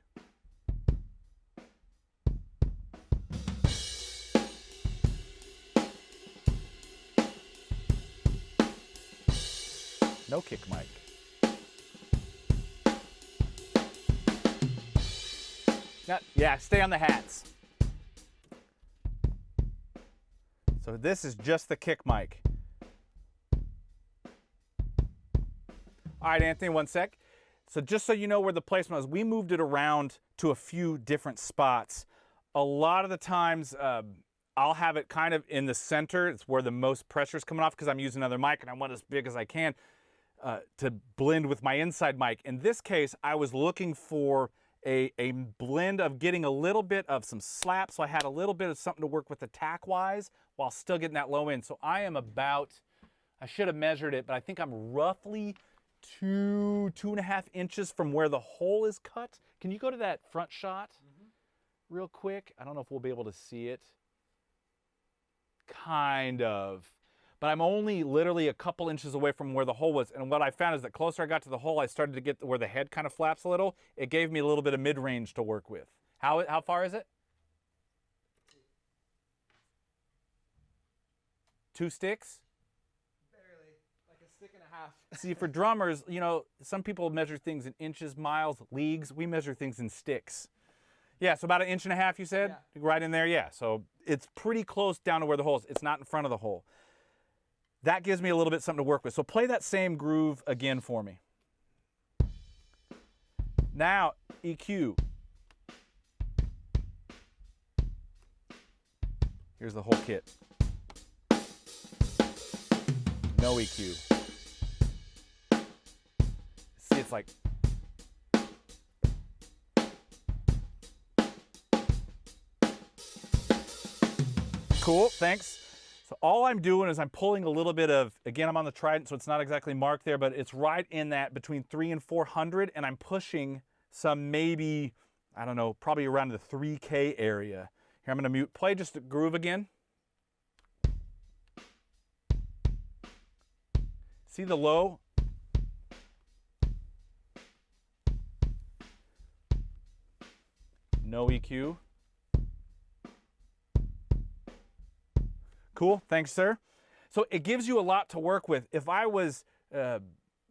No kick mic. Now, yeah, stay on the hats. So this is just the kick mic. All right, Anthony, one sec. So just so you know where the placement was, we moved it around to a few different spots. A lot of the times I'll have it kind of in the center. It's where the most pressure is coming off because I'm using another mic and I want it as big as I can to blend with my inside mic. In this case, I was looking for a blend of getting a little bit of some slap, so I had a little bit of something to work with attack-wise while still getting that low end. So I am about, I should have measured it, but I think I'm roughly 2.5 inches from where the hole is cut. Can you go to that front shot real quick? I don't know if we'll be able to see it. Kind of. But I'm only literally a couple inches away from where the hole was. And what I found is that closer I got to the hole, I started to get where the head kind of flaps a little. It gave me a little bit of mid-range to work with. How far is it? 2 sticks? Barely, like a stick and a half. See, for drummers, you know, some people measure things in inches, miles, leagues. We measure things in sticks. Yeah, so about 1.5 inches, you said? Yeah. Right in there, yeah. So it's pretty close down to where the hole is. It's not in front of the hole. That gives me a little bit something to work with. So play that same groove again for me. Now, EQ. Here's the whole kit. No EQ. See, it's like... Cool, thanks. So all I'm doing is I'm pulling a little bit of, again, I'm on the Trident, so it's not exactly marked there, but it's right in that between 300 and 400, and I'm pushing some maybe, I don't know, probably around the 3K area. Here, I'm gonna mute, play just a groove again. See the low? No EQ. Cool, thanks, sir. So it gives you a lot to work with. If I was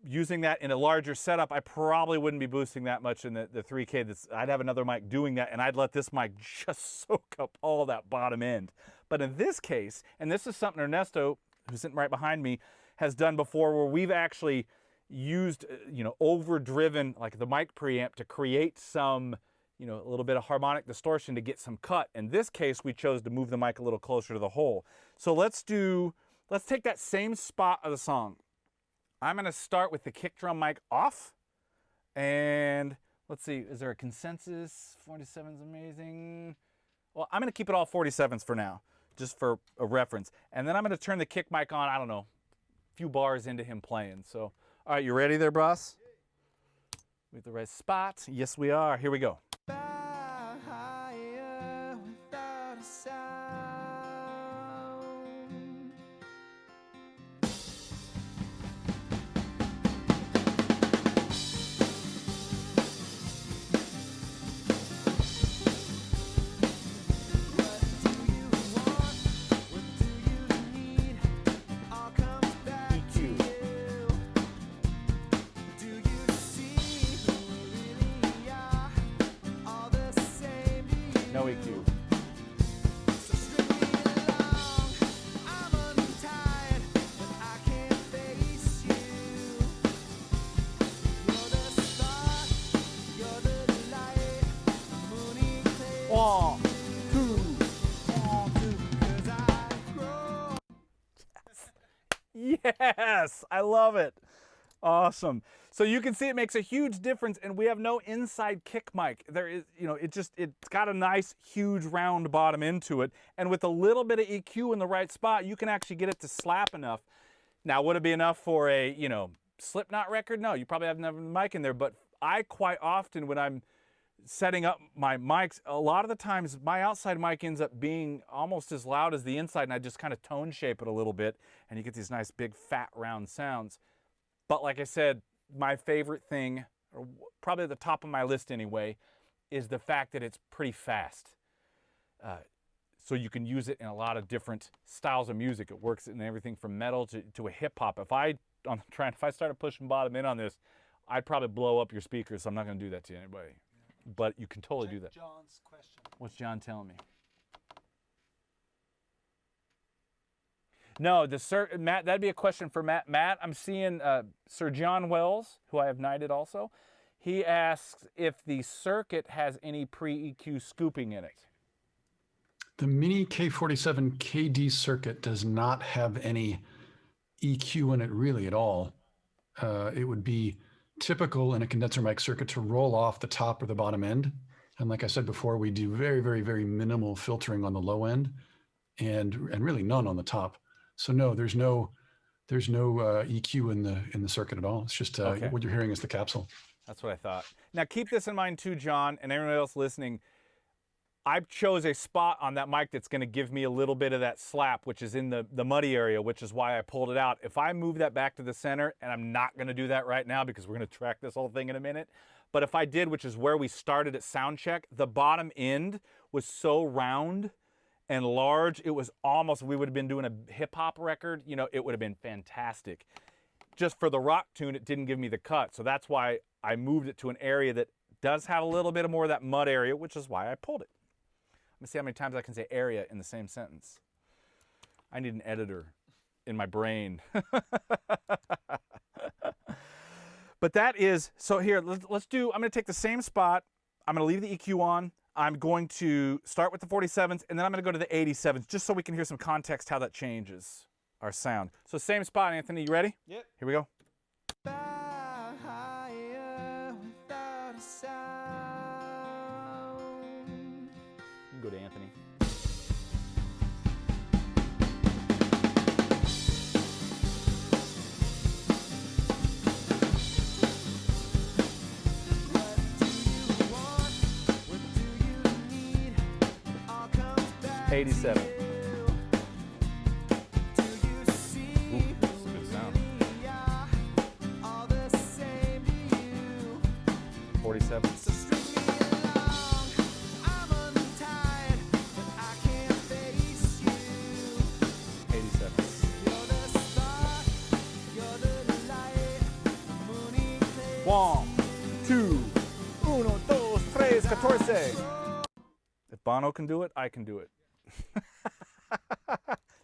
using that in a larger setup, I probably wouldn't be boosting that much in the 3K. I'd have another mic doing that, and I'd let this mic just soak up all that bottom end. But in this case, and this is something Ernesto, who's sitting right behind me, has done before, where we've actually used, you know, overdriven, like the mic preamp to create some, you know, a little bit of harmonic distortion to get some cut. In this case, we chose to move the mic a little closer to the hole. So let's take that same spot of the song. I'm gonna start with the kick drum mic off, and let's see, is there a consensus? 47's amazing. Well, I'm gonna keep it all 47s for now, just for a reference. And then I'm gonna turn the kick mic on, I don't know, a few bars into him playing. So, all right, you ready there, boss? With the right spot? Yes, we are. Here we go. Higher without a sound. What do you want? What do you need? It all comes back to you. Do you see who we really are? All the same to you. No EQ. So string me along. I'm untied, but I can't face you. You're the star, you're the light, Mini K87. 1, 2, 1, 2. 'Cause I grow. Yes, I love it. Awesome. So you can see it makes a huge difference, and we have no inside kick mic. There is, you know, it's got a nice, huge round bottom into it, and with a little bit of EQ in the right spot, you can actually get it to slap enough. Now, would it be enough for a, you know, Slipknot record? No, you probably have another mic in there, but I quite often, when I'm setting up my mics, a lot of the times my outside mic ends up being almost as loud as the inside, and I just kind of tone shape it a little bit, and you get these nice big fat round sounds. But like I said, my favorite thing, or probably at the top of my list anyway, is the fact that it's pretty fast. So you can use it in a lot of different styles of music. It works in everything from metal to a hip hop. If I started pushing bottom in on this, I'd probably blow up your speakers, so I'm not gonna do that to anybody. But you can totally do that. John's question. What's John telling me? No, Matt, that'd be a question for Matt. Matt, I'm seeing Sir John Wells, who I have knighted also. He asks if the circuit has any pre-EQ scooping in it. The Mini K47 KD circuit does not have any EQ in it really at all. It would be typical in a condenser mic circuit to roll off the top or the bottom end. And like I said before, we do very, very, very minimal filtering on the low end and really none on the top. So no, there's no EQ in the circuit at all. It's just Okay. what you're hearing is the capsule. That's what I thought. Now keep this in mind too, John, and everyone else listening. I chose a spot on that mic that's going to give me a little bit of that slap, which is in the muddy area, which is why I pulled it out. If I move that back to the center, and I'm not going to do that right now because we're going to track this whole thing in a minute, but if I did, which is where we started at sound check, the bottom end was so round and large, it was almost, we would have been doing a hip hop record, you know, it would have been fantastic. Just for the rock tune, it didn't give me the cut. So that's why I moved it to an area that does have a little bit of more of that mud area, which is why I pulled it. Let me see how many times I can say area in the same sentence. I need an editor in my brain. But that is, so here, let's do, I'm gonna take the same spot. I'm gonna leave the EQ on. I'm going to start with the 47s, and then I'm gonna go to the 87s, just so we can hear some context how that changes our sound. So same spot, Anthony, you ready? Yep. Here we go. Higher without a sound. You can go to Anthony. What do you want? What do you need? It all comes back 87. to you. Do you see Ooh, that's a good sound. we are all the same to you? 47. So string me along. I'm untied, but I can't face you. 87. You're the star, you're the light, Mini K87. 1, 2, 1, 2, 3, 14. If Bono can do it, I can do it.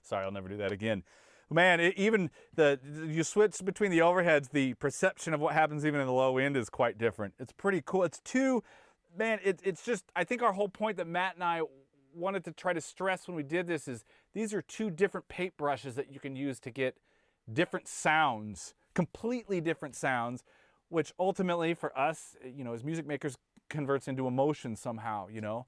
Sorry, I'll never do that again. Man, even you switch between the overheads, the perception of what happens even in the low end is quite different. It's pretty cool. It's it's just, I think our whole point that Matt and I wanted to try to stress when we did this is these are two different paint brushes that you can use to get different sounds, completely different sounds, which ultimately for us, you know, as music makers converts into emotion somehow, you know.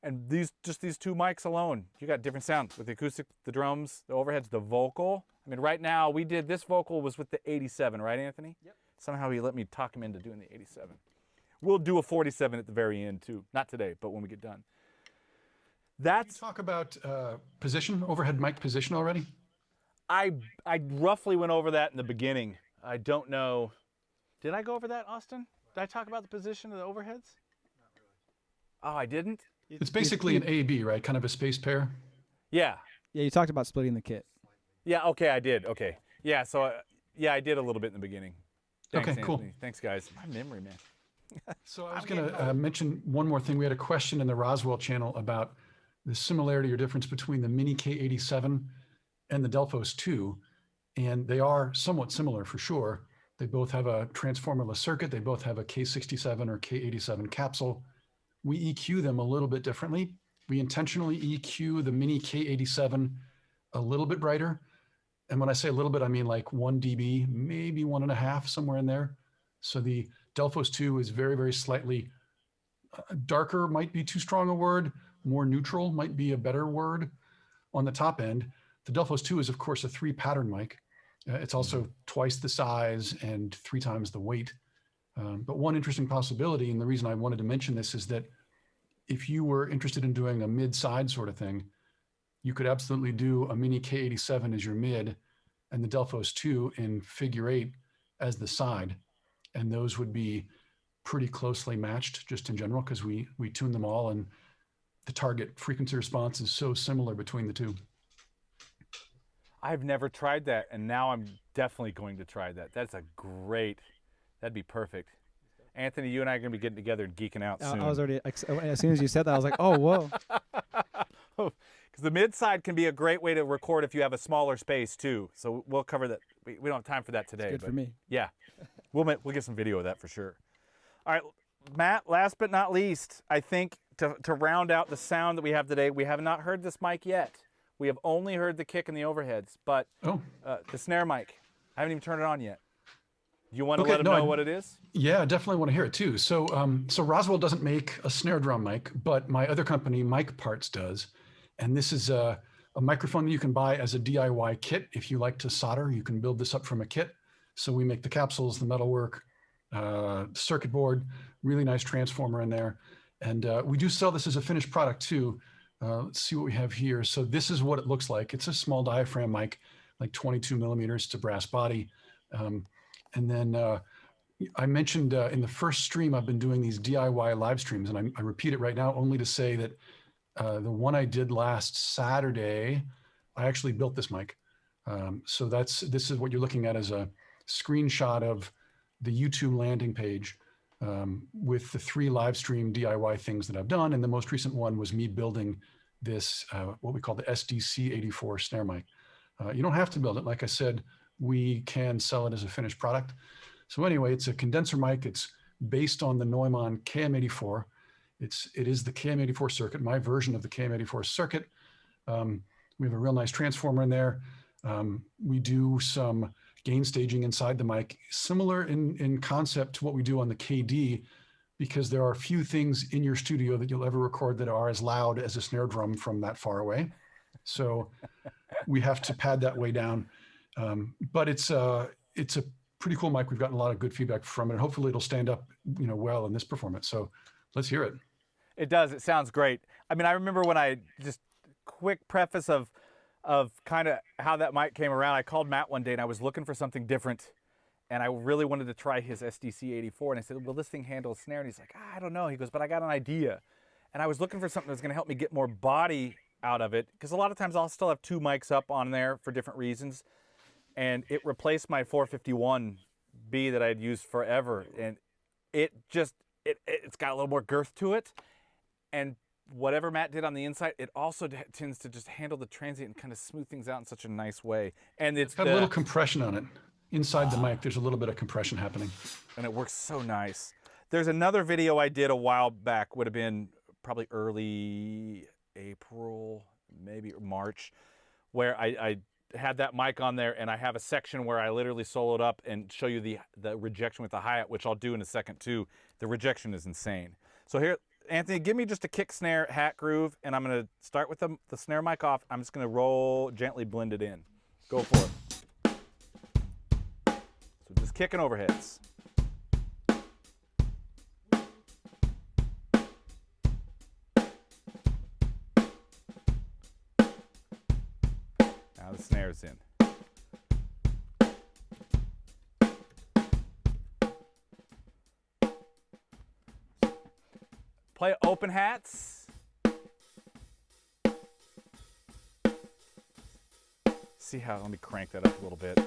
And these two mics alone, you got different sounds with the acoustic, the drums, the overheads, the vocal. I mean, right now we did, this vocal was with the 87, right, Anthony? Yep. Somehow he let me talk him into doing the 87. We'll do a 47 at the very end too. Not today, but when we get done. Can you talk about position, overhead mic position already? I roughly went over that in the beginning. I don't know. Did I go over that, Austin? Did I talk about the position of the overheads? Not really. Oh, I didn't? It's basically an A-B, right? Kind of a space pair. Yeah. Yeah, you talked about splitting the kit. Yeah, okay, I did. Okay. Yeah, so, yeah, I did a little bit in the beginning. Thanks, Okay, cool. Anthony. Thanks, guys. My memory, man. So I was going to mention one more thing. We had a question in the Roswell channel about the similarity or difference between the Mini K87 and the Delphos 2, and they are somewhat similar for sure. They both have a transformerless circuit. They both have a K67 or K87 capsule. We EQ them a little bit differently. We intentionally EQ the Mini K87 a little bit brighter. And when I say a little bit, I mean like 1 dB, maybe 1.5, somewhere in there. So the Delphos 2 is very, very slightly darker, might be too strong a word. More neutral might be a better word on the top end. The Delphos 2 is, of course, a 3-pattern mic. It's also twice the size and 3 times the weight. But one interesting possibility, and the reason I wanted to mention this, is that if you were interested in doing a mid-side sort of thing, you could absolutely do a Mini K87 as your mid and the Delphos 2 in figure 8 as the side. And those would be pretty closely matched just in general, because we tune them all and the target frequency response is so similar between the two. I've never tried that, and now I'm definitely going to try that. That's a great, that'd be perfect. Anthony, you and I are going to be getting together and geeking out soon. I was already, as soon as you said that, I was like, oh, whoa. Because the mid side can be a great way to record if you have a smaller space too. So we'll cover that. We don't have time for that today. Good for me. Yeah, we'll get some video of that for sure. All right, Matt, last but not least, I think to round out the sound that we have today, we have not heard this mic yet. We have only heard the kick and the overheads, but the snare mic, I haven't even turned it on yet. Do you want to let them know what it is? Yeah, I definitely want to hear it too. So, so Roswell doesn't make a snare drum mic, but my other company, MicParts, does. And this is a microphone that you can buy as a DIY kit. If you like to solder, you can build this up from a kit. So we make the capsules, the metalwork, circuit board, really nice transformer in there. And we do sell this as a finished product too. Let's see what we have here. So this is what it looks like. It's a small diaphragm mic, like 22 millimeters. It's a brass body. And then I mentioned in the first stream, I've been doing these DIY live streams, and I repeat it right now only to say that the one I did last Saturday, I actually built this mic. So this is what you're looking at as a screenshot of the YouTube landing page with the 3 live stream DIY things that I've done. And the most recent one was me building this, what we call the SDC84 snare mic. You don't have to build it. Like I said, we can sell it as a finished product. So anyway, it's a condenser mic. It's based on the Neumann KM84. It is the KM84 circuit, my version of the KM84 circuit. We have a real nice transformer in there. We do some gain staging inside the mic, similar in concept to what we do on the KD, because there are few things in your studio that you'll ever record that are as loud as a snare drum from that far away. So we have to pad that way down. But it's a pretty cool mic. We've gotten a lot of good feedback from it. And hopefully it'll stand up, well in this performance. So let's hear it. It does. It sounds great. I mean, I remember when I just quick preface of kind of how that mic came around. I called Matt one day and I was looking for something different, and I really wanted to try his SDC84. And I said, "Will this thing handle a snare?" And he's like, "I don't know." He goes, "But I got an idea." And I was looking for something that's going to help me get more body out of it, because a lot of times I'll still have 2 mics up on there for different reasons. And it replaced my 451B that I had used forever, and it's got a little more girth to it. And whatever Matt did on the inside, it also tends to just handle the transient and kind of smooth things out in such a nice way. And it's got a little compression on it. Inside the mic, there's a little bit of compression happening. And it works so nice. There's another video I did a while back, would have been probably early April, maybe March, where I had that mic on there, and I have a section where I literally soloed up and show you the rejection with the hi-hat, which I'll do in a second too. The rejection is insane. So here, Anthony, give me just a kick snare hat groove, and I'm going to start with the snare mic off. I'm just going to roll, gently blend it in. Go for it. So just kicking overheads. Now the snare's in. Play open hats. See how, let me crank that up a little bit.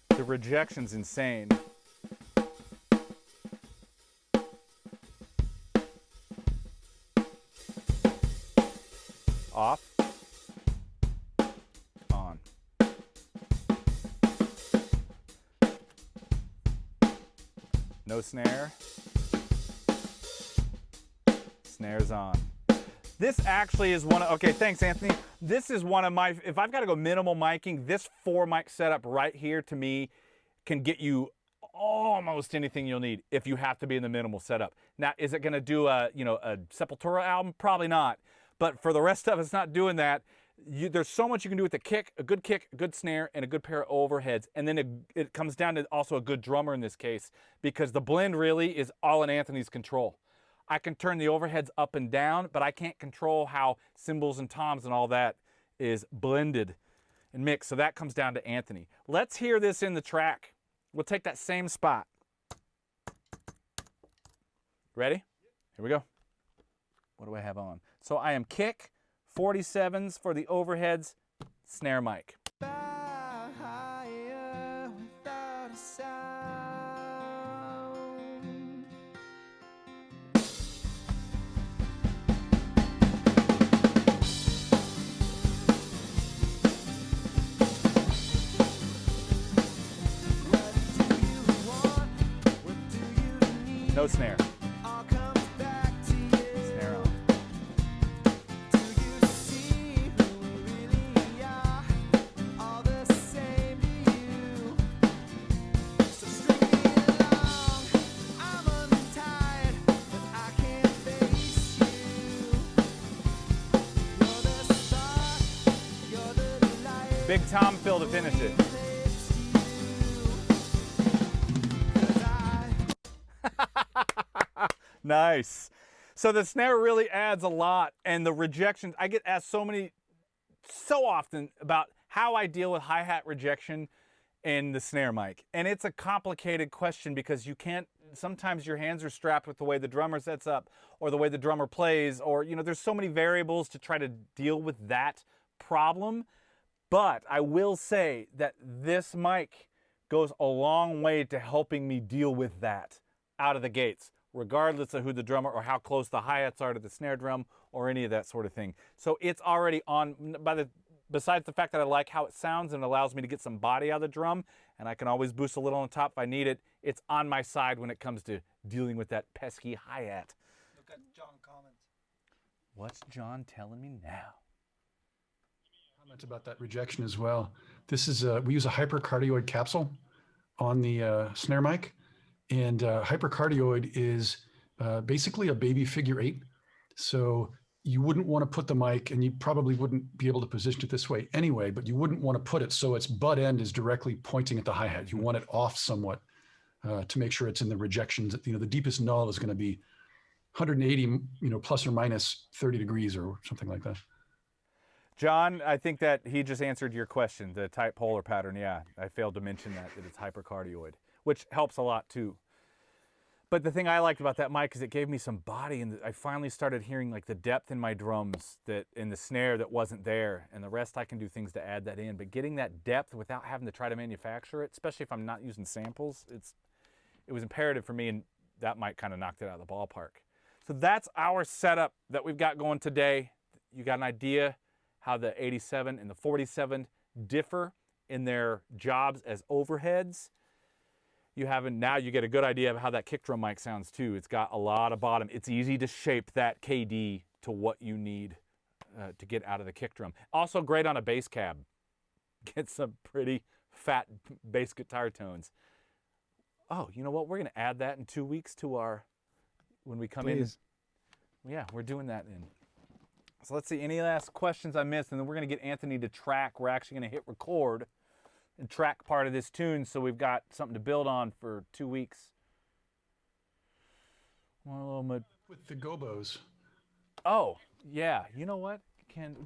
The rejection's insane. Off. On. No snare. Snares on. This actually is one of, okay, thanks Anthony. This is one of my, if I've got to go minimal miking, this 4 mic setup right here to me can get you almost anything you'll need if you have to be in the minimal setup. Now, is it going to do a Sepultura album? Probably not. But for the rest of us not doing that, there's so much you can do with the kick, a good snare, and a good pair of overheads. And then it comes down to also a good drummer in this case, because the blend really is all in Anthony's control. I can turn the overheads up and down, but I can't control how cymbals and toms and all that is blended and mixed. So that comes down to Anthony. Let's hear this in the track. We'll take that same spot. Ready? Here we go. What do I have on? So I am kick, 47s for the overheads, snare mic. No snare. Big Tom fill to finish it. Nice. So the snare really adds a lot, and the rejections, I get asked so often about how I deal with hi-hat rejection in the snare mic. And it's a complicated question because you can't, sometimes your hands are strapped with the way the drummer sets up or the way the drummer plays, or, you know, there's so many variables to try to deal with that problem. But I will say that this mic goes a long way to helping me deal with that out of the gates, regardless of who the drummer or how close the hi-hats are to the snare drum or any of that sort of thing. So it's already on, besides the fact that I like how it sounds and allows me to get some body out of the drum, and I can always boost a little on top if I need it, it's on my side when it comes to dealing with that pesky hi-hat. Look at John comments. What's John telling me now? Comment about that rejection as well. This is we use a hypercardioid capsule on the snare mic, and hypercardioid is basically a baby figure 8. So you wouldn't want to put the mic, and you probably wouldn't be able to position it this way anyway, but you wouldn't want to put it so its butt end is directly pointing at the hi-hat. You want it off somewhat to make sure it's in the rejections. You know, the deepest null is going to be 180, you know, plus or minus 30 degrees or something like that. John, I think that he just answered your question, the tight polar pattern. Yeah, I failed to mention that it's hypercardioid, which helps a lot too. But the thing I liked about that mic is it gave me some body, and I finally started hearing like the depth in my drums that in the snare that wasn't there, and the rest I can do things to add that in. But getting that depth without having to try to manufacture it, especially if I'm not using samples, it was imperative for me, and that mic kind of knocked it out of the ballpark. So that's our setup that we've got going today. You got an idea how the 87 and the 47 differ in their jobs as overheads. Now you get a good idea of how that kick drum mic sounds too. It's got a lot of bottom. It's easy to shape that KD to what you need to get out of the kick drum. Also great on a bass cab. Get some pretty fat bass guitar tones. Oh, you know what? We're gonna add that in 2 weeks to our, when we come Please. in. Yeah, we're doing that in. So let's see, any last questions I missed, and then we're gonna get Anthony to track. We're actually gonna hit record and track part of this tune, so we've got something to build on for 2 weeks. With the gobos. Oh, yeah. You know what?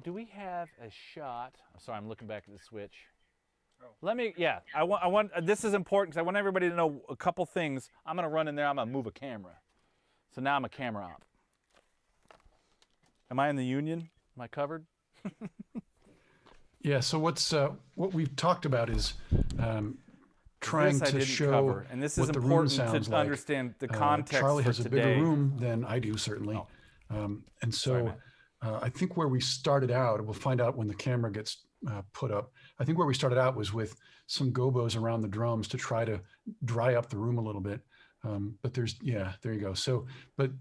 Do we have a shot? I'm sorry, I'm looking back at the switch. Let me, yeah. I want. This is important because I want everybody to know a couple things. I'm gonna run in there. I'm gonna move a camera. So now I'm a camera op. Am I in the union? Am I covered? Yeah. So what we've talked about is trying to show cover, and this is what the room important sounds to like. understand the context Charlie for has a today. bigger room than I do, certainly. And so I think where we started out, we'll find out when the camera gets put up. I think where we started out was with some gobos around the drums to try to dry up the room a little bit. But there you go. So, but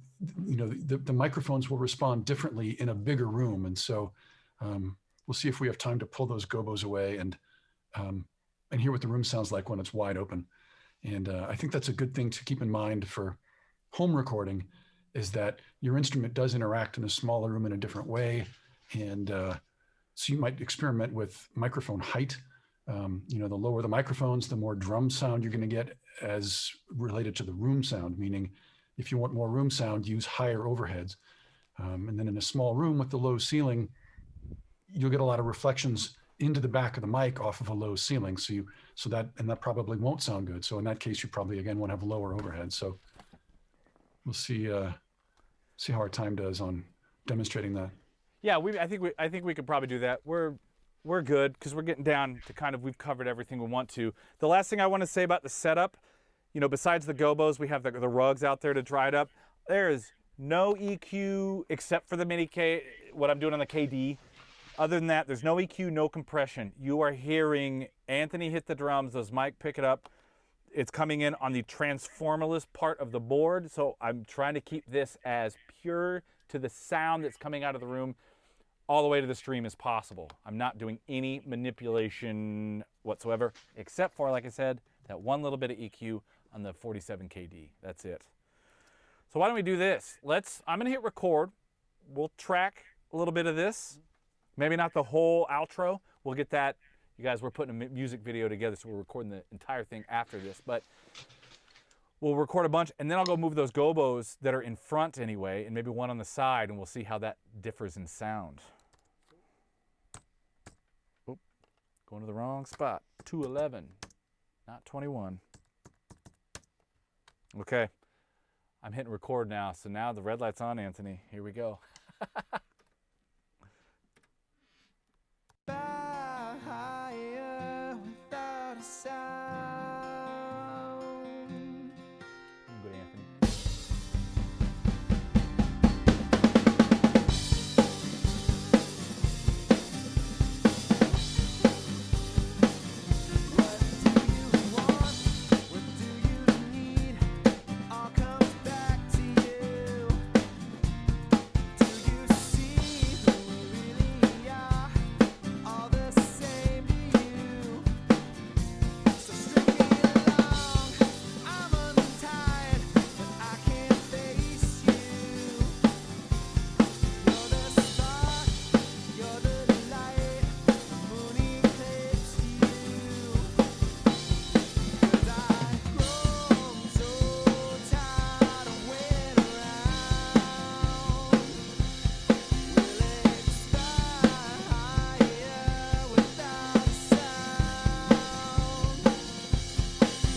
you know, the microphones will respond differently in a bigger room. And so we'll see if we have time to pull those gobos away and hear what the room sounds like when it's wide open. And I think that's a good thing to keep in mind for home recording, is that your instrument does interact in a smaller room in a different way. And so you might experiment with microphone height. You know, the lower the microphones, the more drum sound you're going to get as related to the room sound, meaning if you want more room sound, use higher overheads. And then in a small room with the low ceiling, you'll get a lot of reflections into the back of the mic off of a low ceiling. So that probably won't sound good. So in that case, you probably, again, want to have lower overhead. So we'll see how our time does on demonstrating that. Yeah, I think we could probably do that. We're good because we're getting down to kind of, we've covered everything we want to. The last thing I want to say about the setup, you know, besides the gobos, we have the rugs out there to dry it up. There is no EQ except for the Mini K, what I'm doing on the KD. Other than that, there's no EQ, no compression. You are hearing Anthony hit the drums, does Mike pick it up? It's coming in on the transformerless part of the board, so I'm trying to keep this as pure to the sound that's coming out of the room all the way to the stream as possible. I'm not doing any manipulation whatsoever, except for, like I said, that one little bit of EQ on the 47 KD. That's it. So why don't we do this? I'm gonna hit record. We'll track a little bit of this. Maybe not the whole outro. We'll get that. You guys, we're putting a music video together, so we're recording the entire thing after this. But we'll record a bunch, and then I'll go move those gobos that are in front anyway, and maybe one on the side, and we'll see how that differs in sound. Oop, going to the wrong spot. 211, not 21. Okay, I'm hitting record now, so now the red light's on, Anthony. Here we go. Higher without a sound. Good, Anthony. What do you want? What do you need? All comes back to you. Do you see who we really are? All the same to you. So string me along. I'm untied, but I can't face you. You're the spark, you're the light, the moon eclipsed you. 'Cause I've grown so tired of waiting around. Will expire without a sound.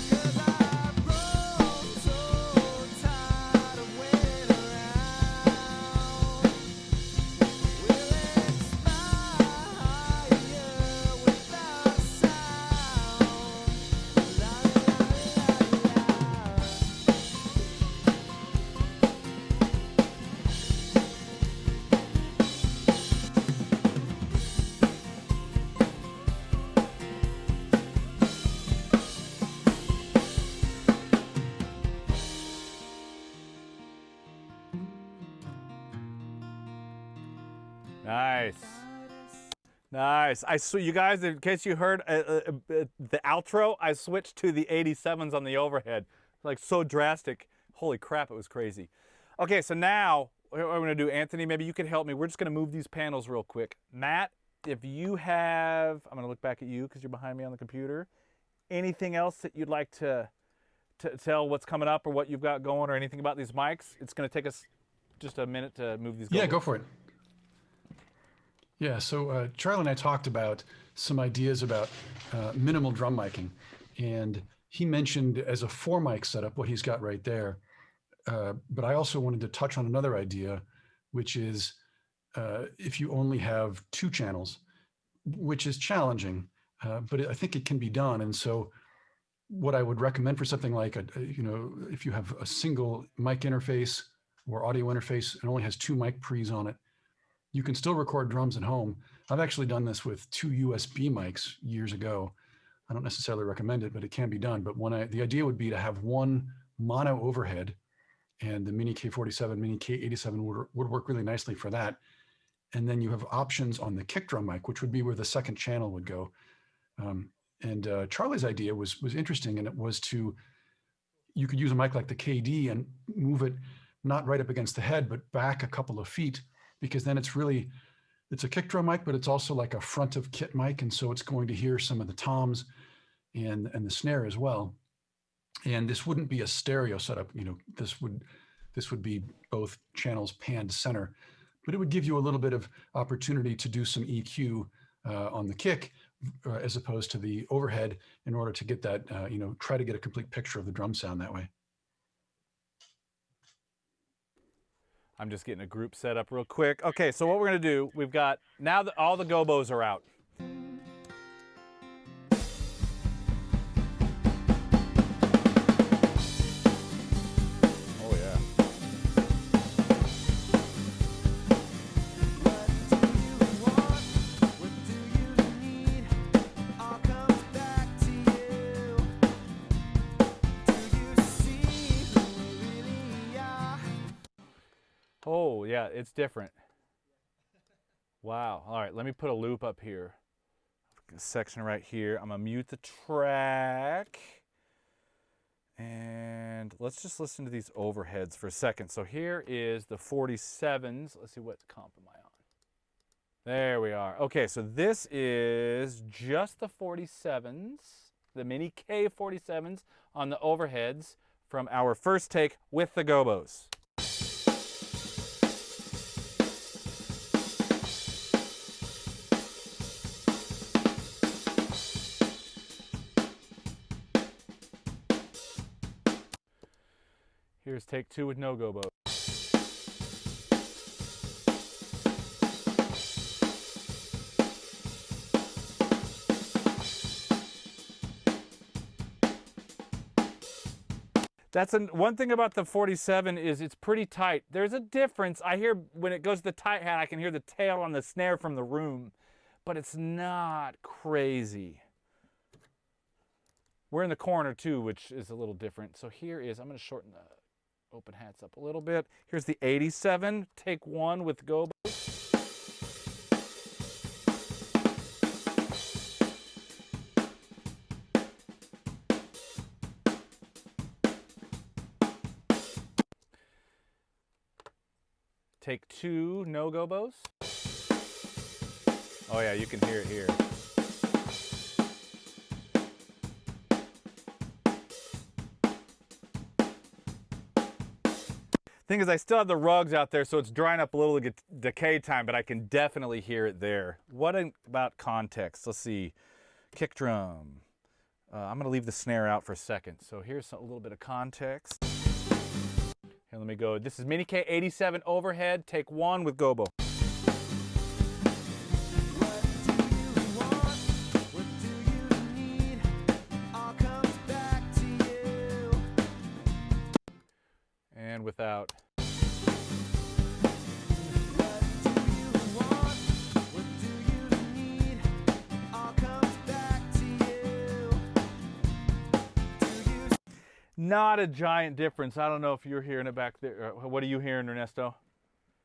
'Cause I've grown so tired of waiting around. Will expire without a sound. La la la la. Nice. Nice. You guys, in case you heard the outro, I switched to the 87s on the overhead. Like so drastic. Holy crap, it was crazy. Okay, so now what I'm going to do, Anthony, maybe you could help me. We're just going to move these panels real quick. Matt, if you have, I'm going to look back at you because you're behind me on the computer. Anything else that you'd like to tell what's coming up or what you've got going or anything about these mics? It's going to take us just a minute to move these. Yeah, gobos. go for it. Yeah, so Charlie and I talked about some ideas about minimal drum miking, and he mentioned as a 4-mic setup what he's got right there. But I also wanted to touch on another idea, which is if you only have 2 channels, which is challenging, but I think it can be done. And so what I would recommend for something like, if you have a single mic interface or audio interface and only has 2 mic pre's on it, you can still record drums at home. I've actually done this with 2 USB mics years ago. I don't necessarily recommend it, but it can be done. But the idea would be to have one mono overhead, and the Mini K47, Mini K87 would work really nicely for that. And then you have options on the kick drum mic, which would be where the second channel would go. And Charlie's idea was interesting, and it was you could use a mic like the KD and move it not right up against the head, but back a couple of feet, because then it's a kick drum mic, but it's also like a front of kit mic. And so it's going to hear some of the toms and the snare as well. And this wouldn't be a stereo setup. This would be both channels panned center, but it would give you a little bit of opportunity to do some EQ on the kick as opposed to the overhead in order to get that, try to get a complete picture of the drum sound that way. I'm just getting a group set up real quick. Okay, so what we're gonna do, we've got, now that all the gobos are out. Oh yeah. What do you want? What do you need? All comes back to you. Do you see who we really are? Oh yeah, it's different. Wow, all right, let me put a loop up here. A section right here. I'm gonna mute the track. And let's just listen to these overheads for a second. So here is the 47s. Let's see, what comp am I on? There we are. Okay, so this is just the 47s, the Mini K47s on the overheads from our first take with the gobos. Here's take 2 with no gobos. That's one thing about the 47 is it's pretty tight. There's a difference. I hear when it goes to the tight hat, I can hear the tail on the snare from the room, but it's not crazy. We're in the corner too, which is a little different. So here is, I'm going to shorten the open hats up a little bit. Here's the 87, take 1 with gobos. Take 2, no gobos. Oh yeah, you can hear it here. Thing is, I still have the rugs out there, so it's drying up a little decay time, but I can definitely hear it there. What about context? Let's see. Kick drum. I'm gonna leave the snare out for a second. So here's a little bit of context. Here, let me go. This is Mini K87 overhead, take 1 with gobo. And without. Not a giant difference. I don't know if you're hearing it back there. What are you hearing, Ernesto?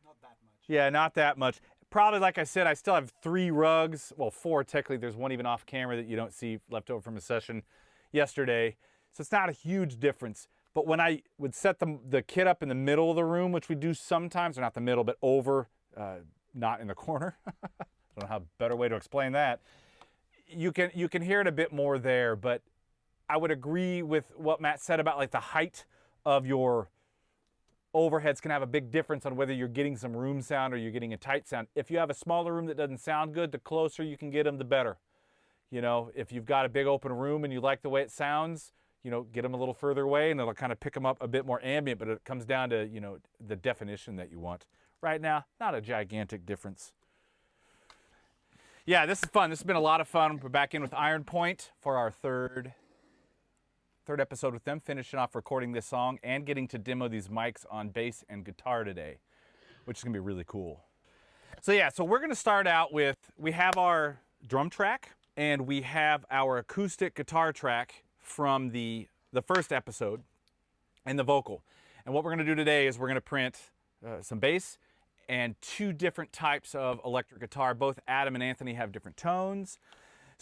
Not that much. Yeah, not that much. Probably, like I said, I still have 3 rugs. Well, 4 technically. There's one even off camera that you don't see left over from a session yesterday. So it's not a huge difference. But when I would set the kit up in the middle of the room, which we do sometimes, or not the middle, but over, not in the corner. I don't know how better way to explain that. You can hear it a bit more there, but I would agree with what Matt said about like the height of your overheads can have a big difference on whether you're getting some room sound or you're getting a tight sound. If you have a smaller room that doesn't sound good, the closer you can get them, the better. You know, if you've got a big open room and you like the way it sounds, you know, get them a little further away and it'll kind of pick them up a bit more ambient, but it comes down to, you know, the definition that you want. Right now, not a gigantic difference. Yeah, this is fun. This has been a lot of fun. We're back in with Iron Point for our third episode with them, finishing off recording this song and getting to demo these mics on bass and guitar today, which is gonna be really cool. So yeah, so we're gonna start out with, we have our drum track and we have our acoustic guitar track from the first episode and the vocal. And what we're gonna do today is we're gonna print some bass and 2 different types of electric guitar. Both Adam and Anthony have different tones.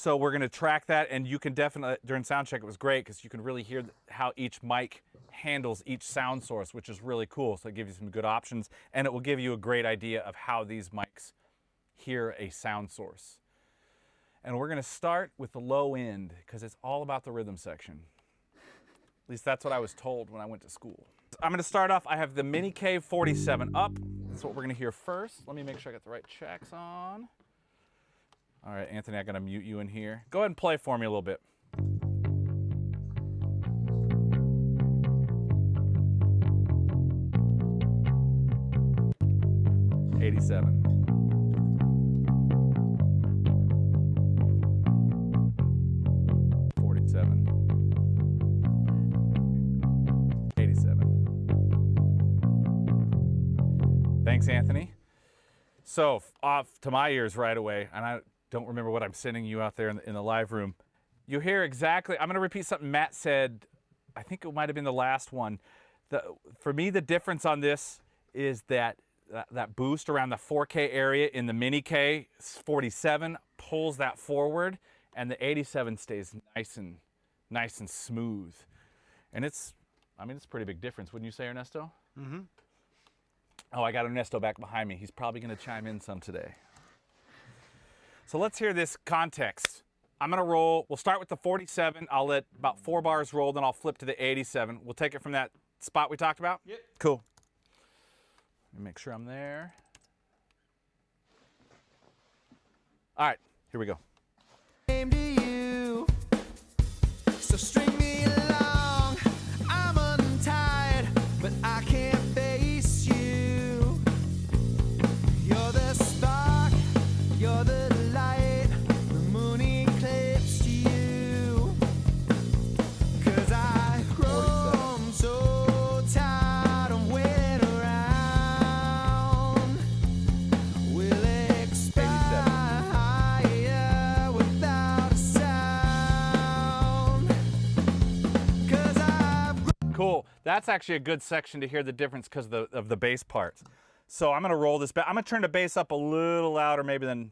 So we're gonna track that, and you can definitely, during sound check it was great because you can really hear how each mic handles each sound source, which is really cool. So it gives you some good options, and it will give you a great idea of how these mics hear a sound source. And we're gonna start with the low end because it's all about the rhythm section. At least that's what I was told when I went to school. I'm gonna start off, I have the Mini K47 up. That's what we're gonna hear first. Let me make sure I got the right checks on. All right, Anthony, I gotta mute you in here. Go ahead and play for me a little bit. '87. Thanks, Anthony. So off to my ears right away, and I don't remember what I'm sending you out there in the live room. You hear exactly, I'm gonna repeat something Matt said, I think it might've been the last one. For me, the difference on this is that boost around the 4K area in the Mini K47 pulls that forward, and the 87 stays nice and smooth. And it's a pretty big difference, wouldn't you say, Ernesto? Mm-hmm. Oh, I got Ernesto back behind me. He's probably gonna chime in some today. So let's hear this context. I'm gonna roll, we'll start with the 47. I'll let about 4 bars roll, then I'll flip to the 87. We'll take it from that spot we talked about? Yep. Cool. Let me make sure I'm there. All right, here we go. Came to you, so string me along. I'm untied, but I can't face you. You're the spark, you're the light, the moon eclipsed you. 'Cause I've grown so tired of waiting around. We'll expire without a sound. 'Cause I've Cool. That's actually a good section to hear the difference because of the bass parts. So I'm going to roll this back. I'm going to turn the bass up a little louder maybe than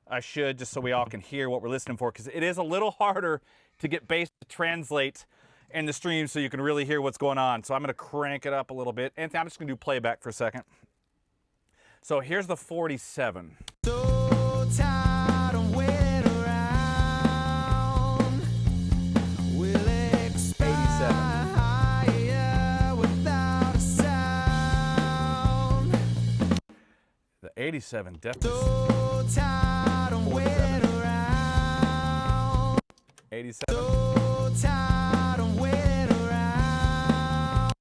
I should, just so we all can hear what we're listening for, because it is a little harder to get bass to translate in the stream so you can really hear what's going on. So I'm going to crank it up a little bit. Anthony, I'm just going to do playback for a second. So here's the 47. so tired of waiting around. We'll expire without a sound. The 87 definitely. So tired of waiting around. 87. So tired of waiting around.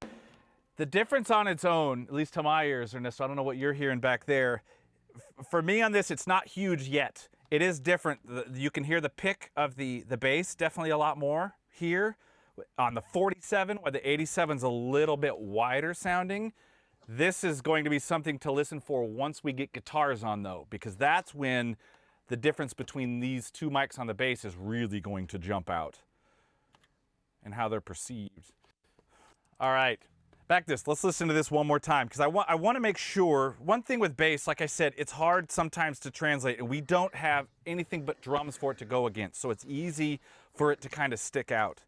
The difference on its own, at least to my ears, Ernesto, I don't know what you're hearing back there. For me on this, it's not huge yet. It is different. You can hear the pick of the bass definitely a lot more here. On the 47, where the 87's a little bit wider sounding, this is going to be something to listen for once we get guitars on though, because that's when the difference between these two mics on the bass is really going to jump out and how they're perceived. All right. Back this. Let's listen to this one more time because I want to make sure. One thing with bass, like I said, it's hard sometimes to translate, and we don't have anything but drums for it to go against, so it's easy for it to kind of stick out.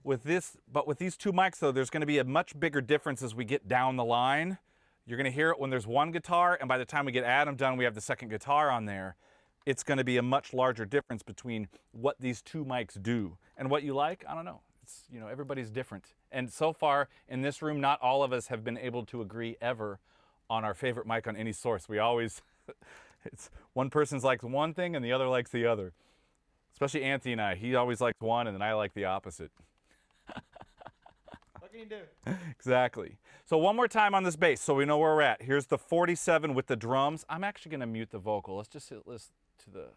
With this, but with these two mics though, there's going to be a much bigger difference as we get down the line. You're going to hear it when there's one guitar, and by the time we get Adam done, we have the second guitar on there. It's going to be a much larger difference between what these two mics do and what you like. I don't know. It's, you know, everybody's different. And so far in this room, not all of us have been able to agree ever on our favorite mic on any source. We always, it's one person's likes one thing and the other likes the other. Especially Anthony and I. He always likes one and then I like the opposite. What can you do? Exactly. So one more time on this bass so we know where we're at. Here's the 47 with the drums. I'm actually going to mute the vocal. Let's just listen to the,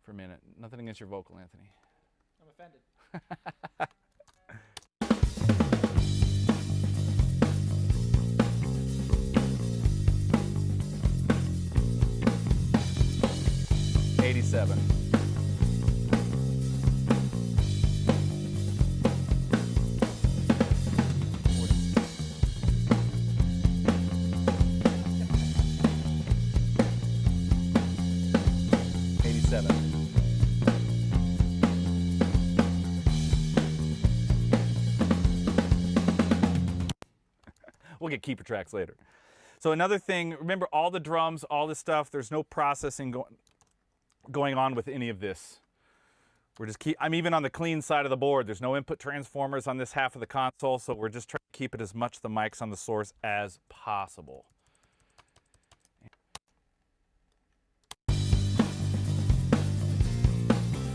for a minute. Nothing against your vocal, Anthony. I'm offended. 87. We'll get keeper tracks later. So another thing, remember all the drums, all this stuff, there's no processing going on with any of this. We're just I'm even on the clean side of the board. There's no input transformers on this half of the console, so we're just trying to keep it as much the mics on the source as possible.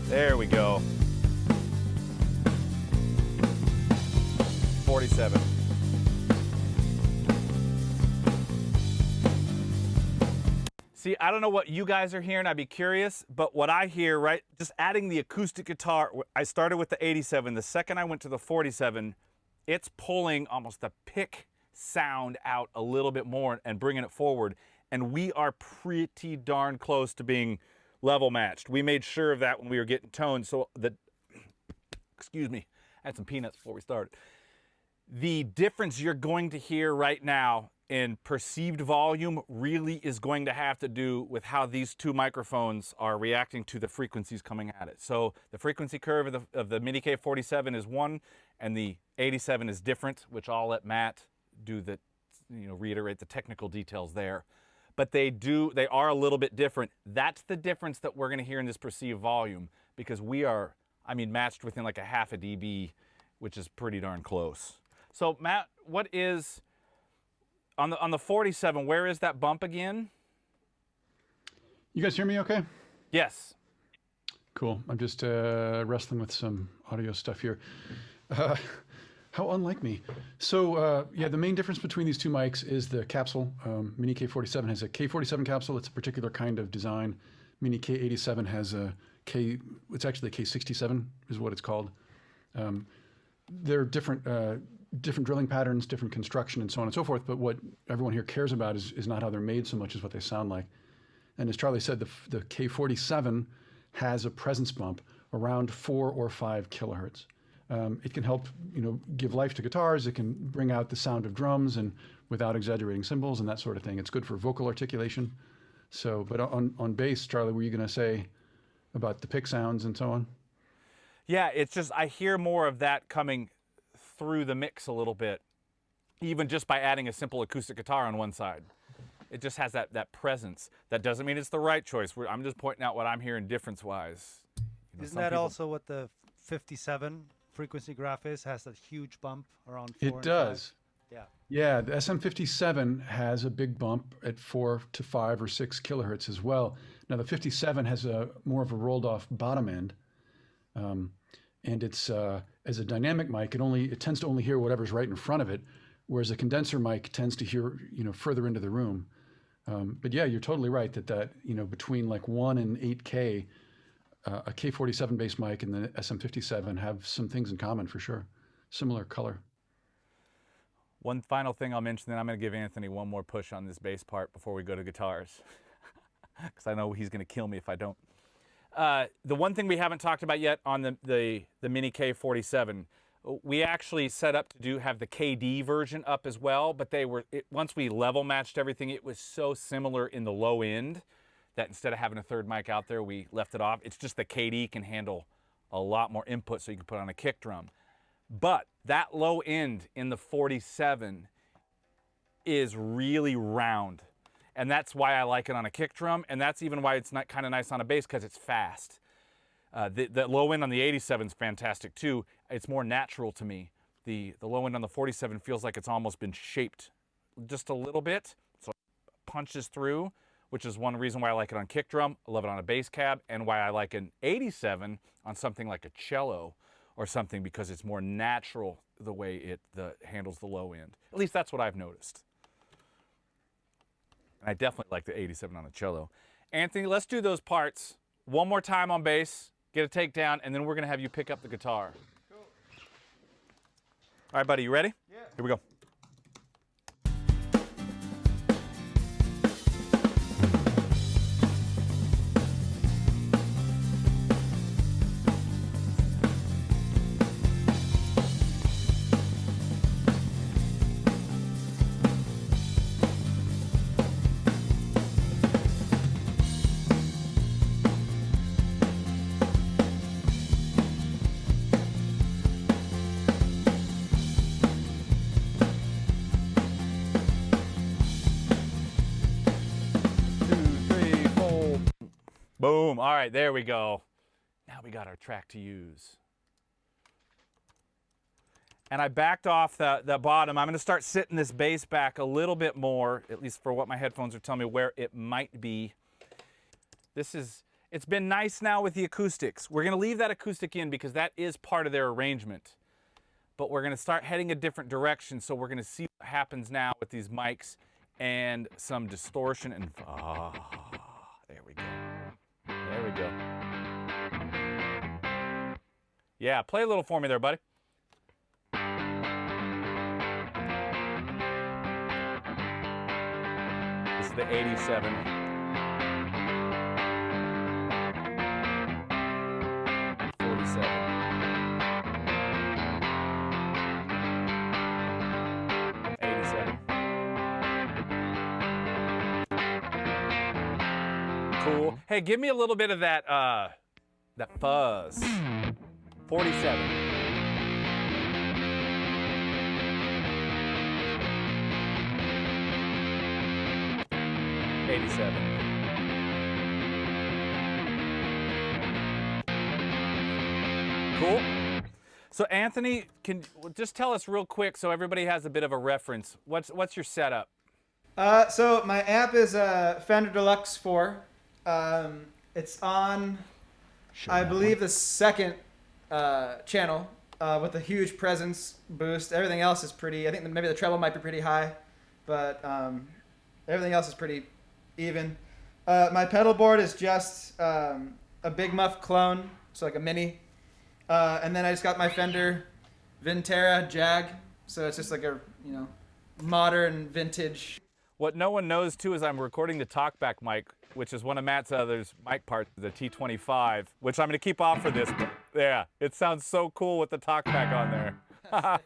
There we go. 47. See, I don't know what you guys are hearing. I'd be curious, but what I hear, right, just adding the acoustic guitar, I started with the 87. The second I went to the 47, it's pulling almost the pick sound out a little bit more and bringing it forward. And we are pretty darn close to being level matched. We made sure of that when we were getting tones. So that, excuse me, I had some peanuts before we started. The difference you're going to hear right now in perceived volume really is going to have to do with how these two microphones are reacting to the frequencies coming at it. So the frequency curve of the Mini K47 is one, and the 87 is different, which I'll let Matt do the, reiterate the technical details there. but they are a little bit different. That's the difference that we're going to hear in this perceived volume, because we are, I mean, matched within like a half a dB, which is pretty darn close. So Matt, what is on the 47? Where is that bump again? You guys hear me okay? Yes. Cool. I'm just wrestling with some audio stuff here. How unlike me. So yeah, the main difference between these two mics is the capsule. Mini K47 has a K47 capsule. It's a particular kind of design. Mini K87 has a it's actually a K67 is what it's called. They're different drilling patterns, different construction, and so on and so forth. But what everyone here cares about is not how they're made so much as what they sound like. And as Charlie said, the K47 has a presence bump around 4 or 5 kilohertz. It can help, give life to guitars. It can bring out the sound of drums and without exaggerating cymbals and that sort of thing. It's good for vocal articulation. So, but on bass, Charlie, were you going to say about the pick sounds and so on? Yeah, it's just I hear more of that coming through the mix a little bit, even just by adding a simple acoustic guitar on one side. It just has that presence. That doesn't mean it's the right choice. I'm just pointing out what I'm hearing difference-wise. Isn't that also what the 57 frequency graph is? Has that huge bump around 4 It does. 5? Yeah. Yeah, the SM57 has a big bump at 4 to 5 or 6 kilohertz as well. Now the 57 has more of a rolled off bottom end. And it's as a dynamic mic, it tends to only hear whatever's right in front of it, whereas a condenser mic tends to hear further into the room. But yeah, you're totally right that between like 1 and 8K, a K47 bass mic and the SM57 have some things in common for sure. Similar color. One final thing I'll mention, then I'm going to give Anthony one more push on this bass part before we go to guitars, because I know he's going to kill me if I don't. The one thing we haven't talked about yet on the Mini K47, we actually set up to have the KD version up as well, but once we level matched everything, it was so similar in the low end that instead of having a third mic out there, we left it off. It's just the KD can handle a lot more input, so you can put on a kick drum. But that low end in the 47 is really round. And that's why I like it on a kick drum, and that's even why it's not kind of nice on a bass, because it's fast. The low end on the 87 is fantastic too. It's more natural to me. The low end on the 47 feels like it's almost been shaped just a little bit, so it punches through, which is one reason why I like it on kick drum. I love it on a bass cab, and why I like an 87 on something like a cello or something, because it's more natural the way it handles the low end. At least that's what I've noticed. I definitely like the 87 on the cello. Anthony, let's do those parts one more time on bass, get a takedown, and then we're going to have you pick up the guitar. Cool. All right, buddy, you ready? Yeah. Here we go. Boom. All right, there we go. Now we got our track to use. And I backed off the bottom. I'm going to start sitting this bass back a little bit more, at least for what my headphones are telling me where it might be. It's been nice now with the acoustics. We're going to leave that acoustic in because that is part of their arrangement. But we're going to start heading a different direction, so we're going to see what happens now with these mics and some distortion and there we go. There we go. Yeah, play a little for me there, buddy. This is the 87. Cool. Hey, give me a little bit of that fuzz. 47. 87. Cool. So Anthony, can just tell us real quick so everybody has a bit of a reference. What's your setup? So my amp is a Fender Deluxe 4. It's on, I believe, the second channel with a huge presence boost. Everything else is pretty, I think maybe the treble might be pretty high, but everything else is pretty even. My pedal board is just a Big Muff clone, so like a mini. And then I just got my Fender Vintera Jag, so it's just like a, you know, modern vintage. What no one knows too is I'm recording the talkback mic, which is one of Matt's other's MicParts, the T25, which I'm going to keep off for this. But yeah, it sounds so cool with the talkback on there.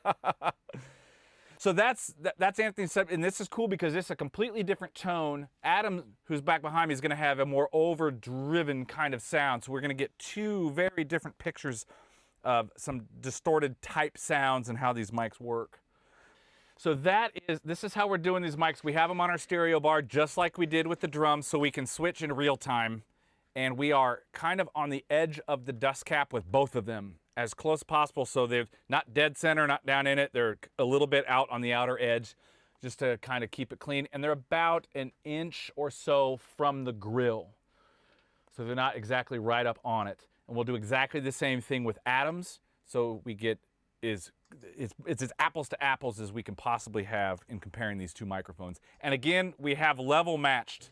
So that's Anthony's setup, and this is cool because it's a completely different tone. Adam, who's back behind me, is going to have a more overdriven kind of sound. So we're going to get two very different pictures of some distorted type sounds and how these mics work. So this is how we're doing these mics. We have them on our stereo bar just like we did with the drums, so we can switch in real time. And we are kind of on the edge of the dust cap with both of them, as close as possible, so they're not dead center, not down in it. They're a little bit out on the outer edge just to kind of keep it clean. And they're about an inch or so from the grill. So they're not exactly right up on it. And we'll do exactly the same thing with Adam's. So we get it's as apples to apples as we can possibly have in comparing these two microphones. And again, we have level matched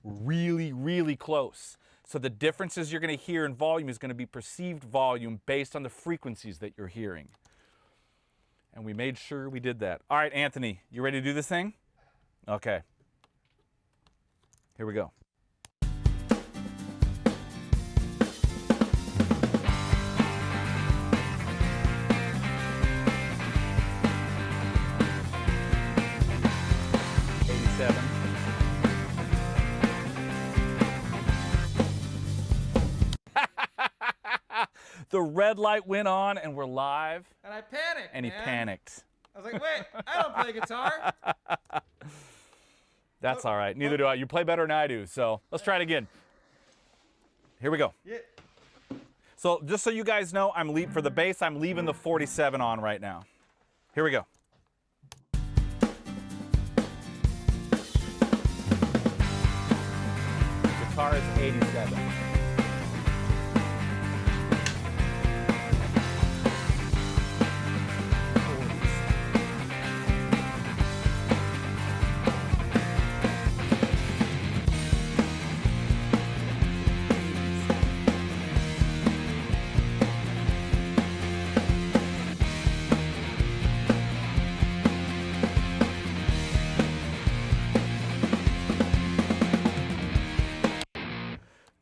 really, really close. So the differences you're going to hear in volume is going to be perceived volume based on the frequencies that you're hearing. And we made sure we did that. All right, Anthony, you ready to do this thing? Okay. Here we go. The red light went on and we're live. And I panicked, And he panicked. I was like, wait, I don't play guitar. That's all right. Neither do I. You play better than I do. So let's try it again. Here we go. Yeah. So just so you guys know, for the bass, I'm leaving the 47 on right now. Here we go. Guitar is 87.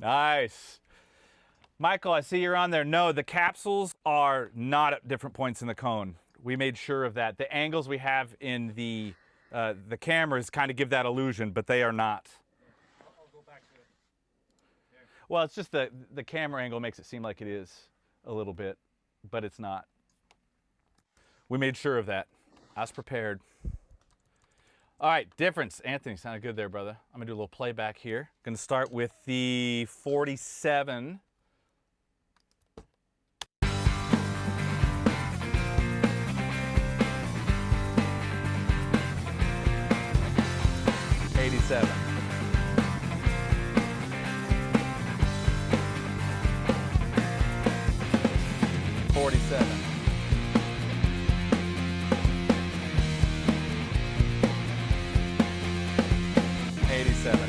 Nice. Michael, I see you're on there. No, the capsules are not at different points in the cone. We made sure of that. The angles we have in the cameras kind of give that illusion, but they are not. I'll go back to it. Well, it's just the camera angle makes it seem like it is a little bit, but it's not. We made sure of that. I was prepared. All right, difference. Anthony, sounded good there, brother. I'm gonna do a little playback here. Gonna start with the 47. '87. '47. '87.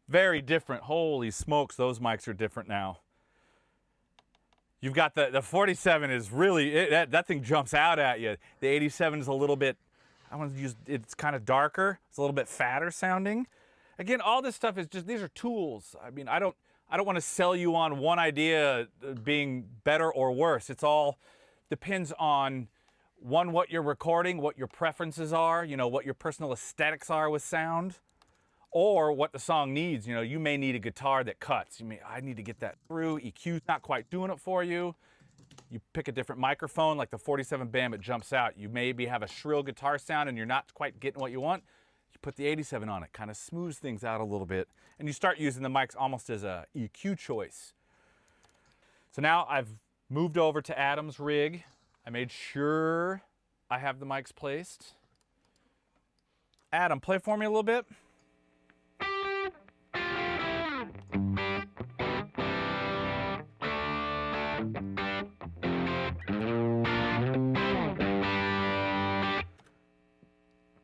Very different. Holy smokes, those mics are different now. You've got the 47 is really, that thing jumps out at you. The 87 is a little bit, I want to use, it's kind of darker. It's a little bit fatter sounding. Again, all this stuff is just, these are tools. I mean, I don't want to sell you on one idea being better or worse. It's all depends on, one, what you're recording, what your preferences are, you know, what your personal aesthetics are with sound, or what the song needs. You know, you may need a guitar that cuts. I need to get that through. EQ's not quite doing it for you. You pick a different microphone, like the 47 BAM, it jumps out. You maybe have a shrill guitar sound and you're not quite getting what you want. You put the 87 on it, kind of smooths things out a little bit. And you start using the mics almost as a EQ choice. So now I've moved over to Adam's rig. I made sure I have the mics placed. Adam, play for me a little bit.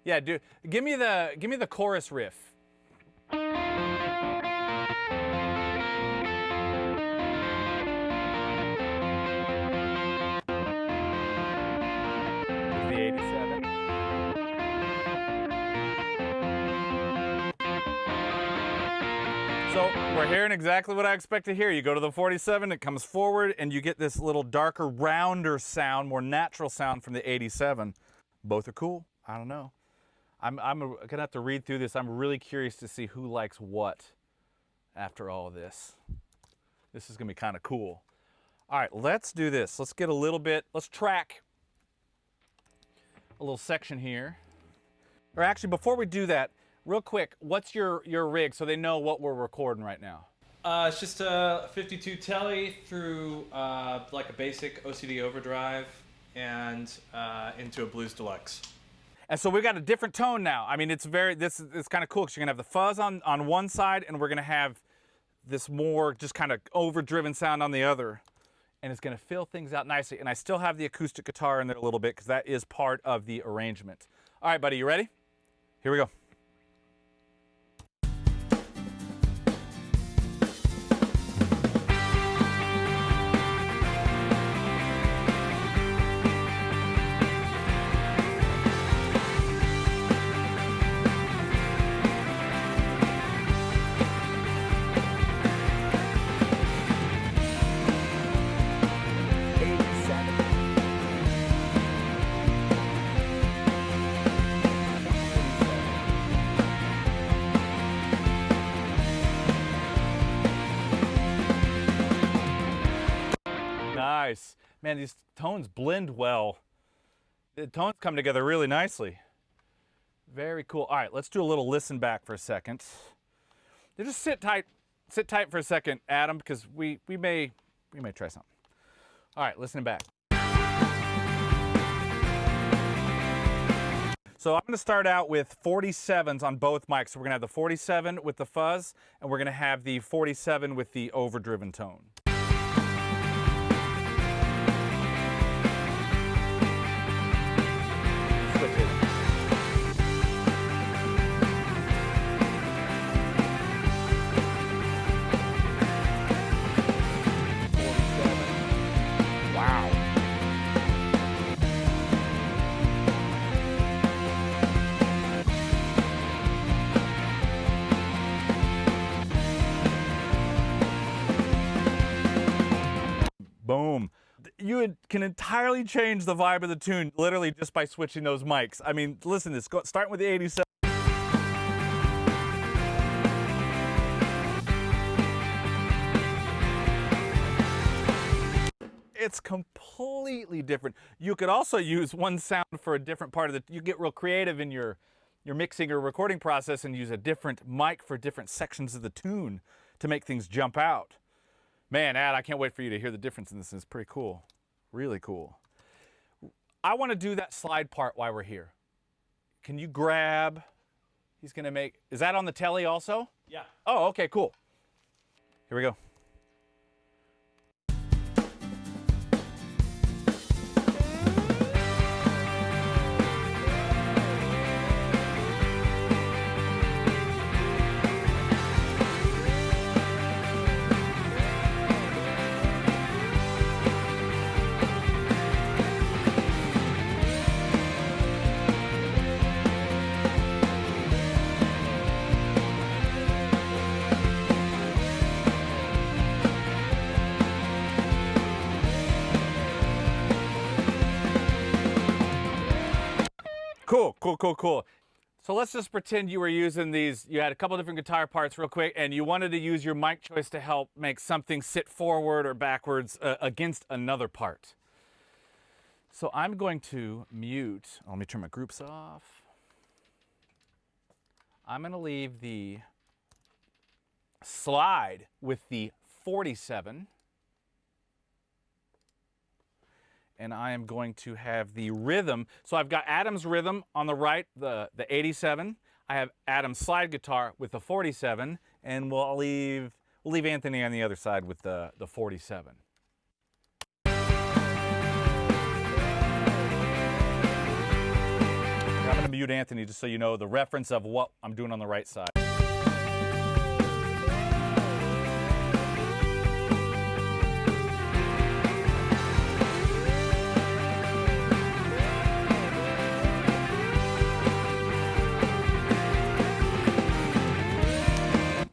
Yeah, dude, give me the chorus riff. The 87. So we're hearing exactly what I expect to hear. You go to the 47, it comes forward, and you get this little darker, rounder sound, more natural sound from the 87. Both are cool. I don't know. I'm gonna have to read through this. I'm really curious to see who likes what after all of this. This is gonna be kind of cool. All right, let's do this. Let's get a little bit, let's track a little section here. Or actually, before we do that, real quick, what's your rig so they know what we're recording right now? It's just a 52 telly through like a basic OCD overdrive and into a Blues Deluxe. And so we've got a different tone now. I mean, it's kind of cool because you're gonna have the fuzz on one side and we're gonna have this more just kind of overdriven sound on the other. And it's gonna fill things out nicely. And I still have the acoustic guitar in there a little bit because that is part of the arrangement. All right, buddy, you ready? Here we go. Nice. Man, these tones blend well. The tones come together really nicely. Very cool. All right, let's do a little listen back for a second. Just sit tight for a second, Adam, because we may try something. All right, listening back. So I'm going to start out with 47s on both mics. So we're going to have the 47 with the fuzz, and we're going to have the 47 with the overdriven tone. Switch it. Wow. Boom. You can entirely change the vibe of the tune literally just by switching those mics. I mean, listen to this. Starting with the 87. It's completely different. You could also use one sound for a different part of the, you get real creative in your mixing or recording process and use a different mic for different sections of the tune to make things jump out. Man, Ad, I can't wait for you to hear the difference in this. It's pretty cool. Really cool. I want to do that slide part while we're here. Can you grab, he's going to make, is that on the telly also? Yeah. Oh, okay, cool. Here we go. Cool. So let's just pretend you were using these, you had a couple different guitar parts real quick, and you wanted to use your mic choice to help make something sit forward or backwards against another part. So I'm going to mute, let me turn my groups off. I'm going to leave the slide with the 47. And I am going to have the rhythm. So I've got Adam's rhythm on the right, the 87. I have Adam's slide guitar with the 47, and we'll leave Anthony on the other side with the 47. I'm going to mute Anthony just so you know the reference of what I'm doing on the right side.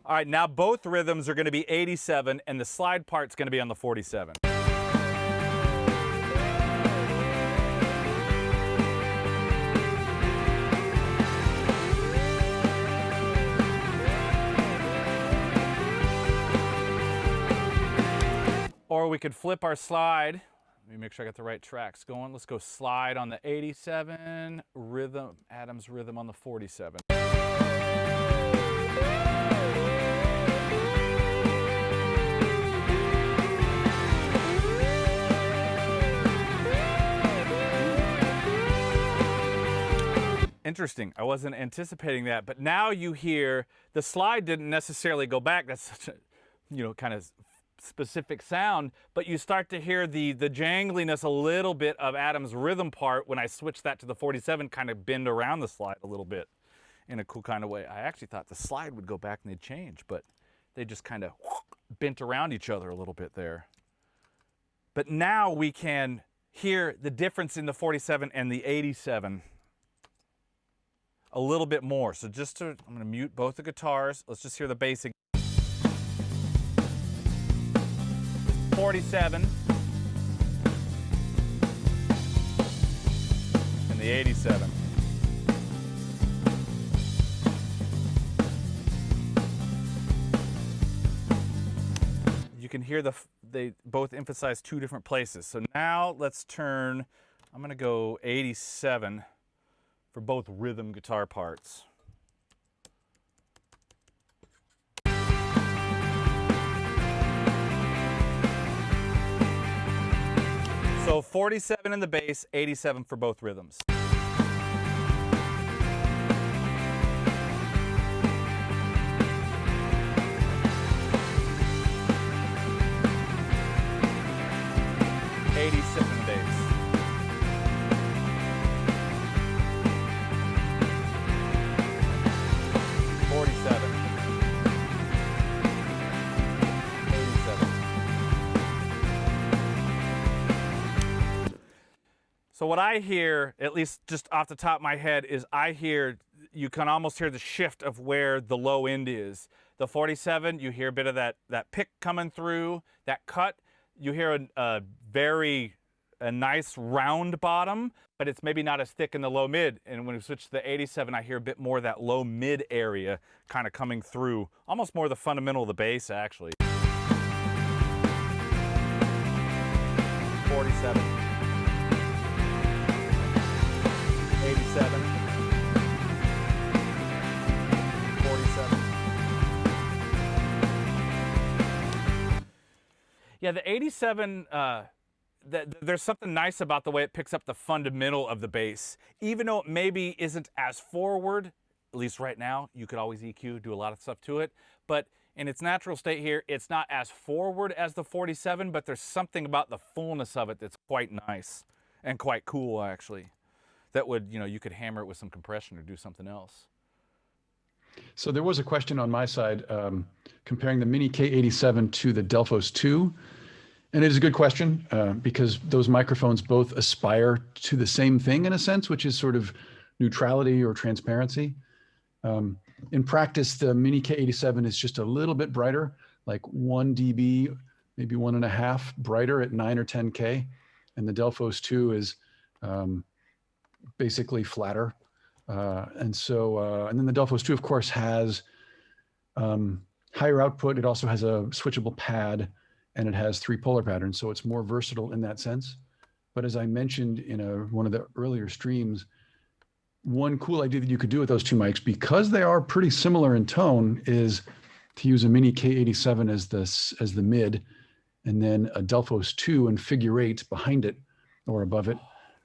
All right, now both rhythms are going to be 87, and the slide part's going to be on the 47. Or we could flip our slide. Let me make sure I got the right tracks going. Let's go slide on the 87, rhythm, Adam's rhythm on the 47. Interesting. I wasn't anticipating that, but now you hear the slide didn't necessarily go back. That's such a, kind of specific sound, but you start to hear the jangliness a little bit of Adam's rhythm part when I switch that to the 47, kind of bend around the slide a little bit in a cool kind of way. I actually thought the slide would go back and they'd change, but they just kind of bent around each other a little bit there. But now we can hear the difference in the 47 and the 87 a little bit more. So I'm going to mute both the guitars. Let's just hear the basic. 47 and the 87. You can hear they both emphasize two different places. So now let's turn, I'm going to go 87 for both rhythm guitar parts. So 47 in the bass, 87 for both rhythms. Bass. 47. 87. So what I hear, at least just off the top of my head, is you can almost hear the shift of where the low end is. The 47, you hear a bit of that pick coming through, that cut. You hear a nice round bottom, but it's maybe not as thick in the low mid. And when we switch to the 87, I hear a bit more of that low mid area kind of coming through, almost more the fundamental of the bass actually. 47. 87. 47. Yeah, the 87, there's something nice about the way it picks up the fundamental of the bass. Even though it maybe isn't as forward, at least right now, you could always EQ, do a lot of stuff to it. But in its natural state here, it's not as forward as the 47, but there's something about the fullness of it that's quite nice and quite cool, actually. That would, you could hammer it with some compression or do something else. So there was a question on my side comparing the Mini K87 to the Delphos 2. And it is a good question because those microphones both aspire to the same thing in a sense, which is sort of neutrality or transparency. In practice, the Mini K87 is just a little bit brighter, like 1 dB, maybe 1.5 brighter at 9 or 10K. And the Delphos 2 is basically flatter. And so, and then the Delphos 2, of course, has higher output. It also has a switchable pad, and it has 3 polar patterns. So it's more versatile in that sense. But as I mentioned in one of the earlier streams, one cool idea that you could do with those 2 mics, because they are pretty similar in tone, is to use a Mini K87 as the mid, and then a Delphos 2 and figure 8 behind it or above it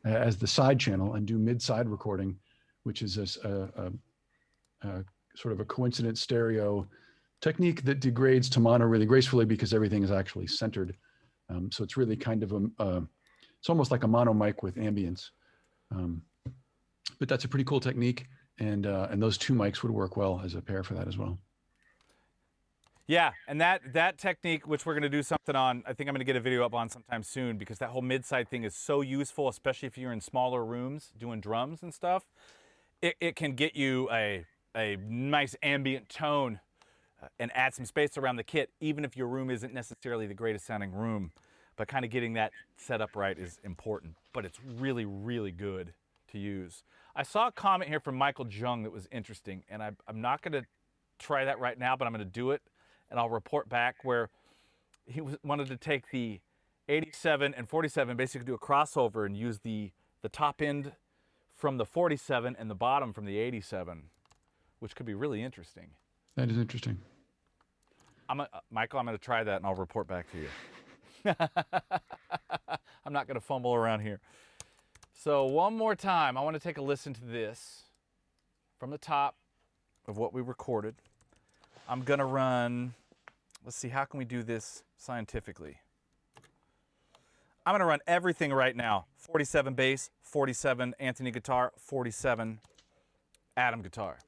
as the side channel, and do mid-side recording, which is a sort of a coincident stereo technique that degrades to mono really gracefully because everything is actually centered. So it's really kind of it's almost like a mono mic with ambience. But that's a pretty cool technique, and those 2 mics would work well as a pair for that as well. Yeah, and that technique, which we're going to do something on, I think I'm going to get a video up on sometime soon, because that whole mid-side thing is so useful, especially if you're in smaller rooms doing drums and stuff. It can get you a nice ambient tone and add some space around the kit, even if your room isn't necessarily the greatest sounding room. But kind of getting that set up right is important, but it's really, really good to use. I saw a comment here from Michael Jung that was interesting, and I'm not going to try that right now, but I'm going to do it. And I'll report back, where he wanted to take the 87 and 47, basically do a crossover and use the top end from the 47 and the bottom from the 87, which could be really interesting. That is interesting. Michael, I'm going to try that and I'll report back to you. I'm not going to fumble around here. So one more time, I want to take a listen to this from the top of what we recorded. I'm going to run, let's see, how can we do this scientifically? I'm going to run everything right now. 47 bass, 47 Anthony guitar, 47 Adam guitar.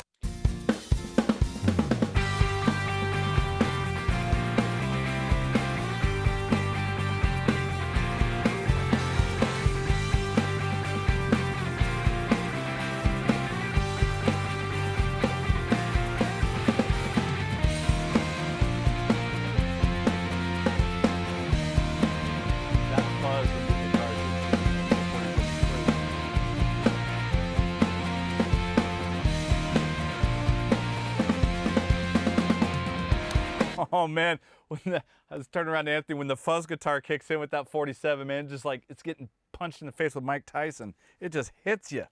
Oh man, I was turning around to Anthony, when the fuzz guitar kicks in with that 47, man, just like it's getting punched in the face with Mike Tyson. It just hits you.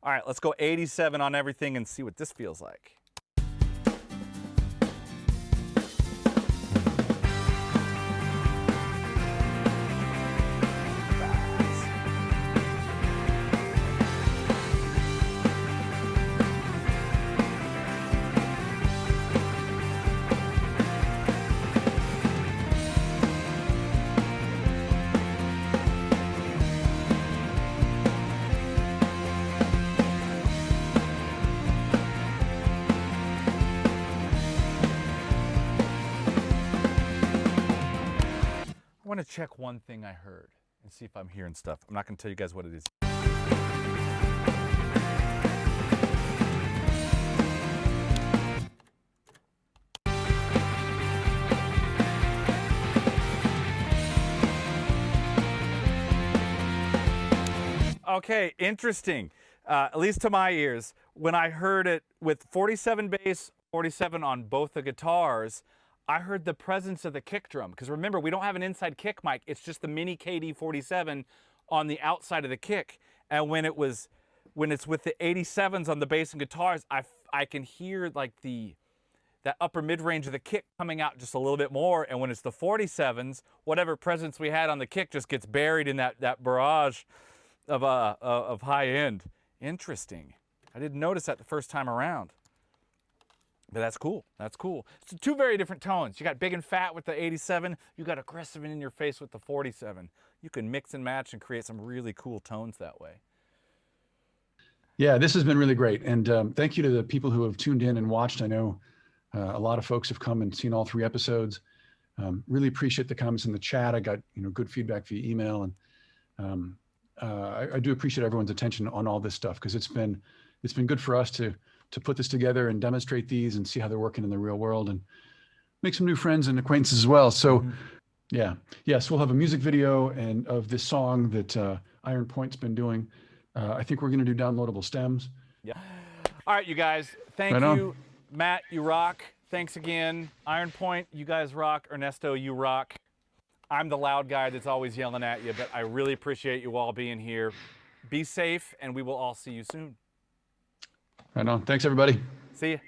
All right, let's go 87 on everything and see what this feels like. I want to check one thing I heard and see if I'm hearing stuff. I'm not going to tell you guys what it is. Okay, interesting. At least to my ears, when I heard it with 47 bass, 47 on both the guitars, I heard the presence of the kick drum. Because remember, we don't have an inside kick mic. It's just the Mini KD47 on the outside of the kick. And when it's with the 87s on the bass and guitars, I can hear like that upper mid-range of the kick coming out just a little bit more. And when it's the 47s, whatever presence we had on the kick just gets buried in that barrage of high end. Interesting. I didn't notice that the first time around. But that's cool. That's cool. So 2 very different tones. You got big and fat with the 87. You got aggressive and in your face with the 47. You can mix and match and create some really cool tones that way. Yeah, this has been really great. And thank you to the people who have tuned in and watched. I know a lot of folks have come and seen all 3 episodes. Really appreciate the comments in the chat. I got good feedback via email, and I do appreciate everyone's attention on all this stuff, because it's been good for us to put this together and demonstrate these and see how they're working in the real world and make some new friends and acquaintances as well. So yeah, yes, we'll have a music video and of this song that Iron Point's been doing. I think we're going to do downloadable stems. Yeah. All right, you guys. Thank Right on. you. Matt, you rock. Thanks again. Iron Point, you guys rock. Ernesto, you rock. I'm the loud guy that's always yelling at you, but I really appreciate you all being here. Be safe, and we will all see you soon. Right on. Thanks, everybody. See you.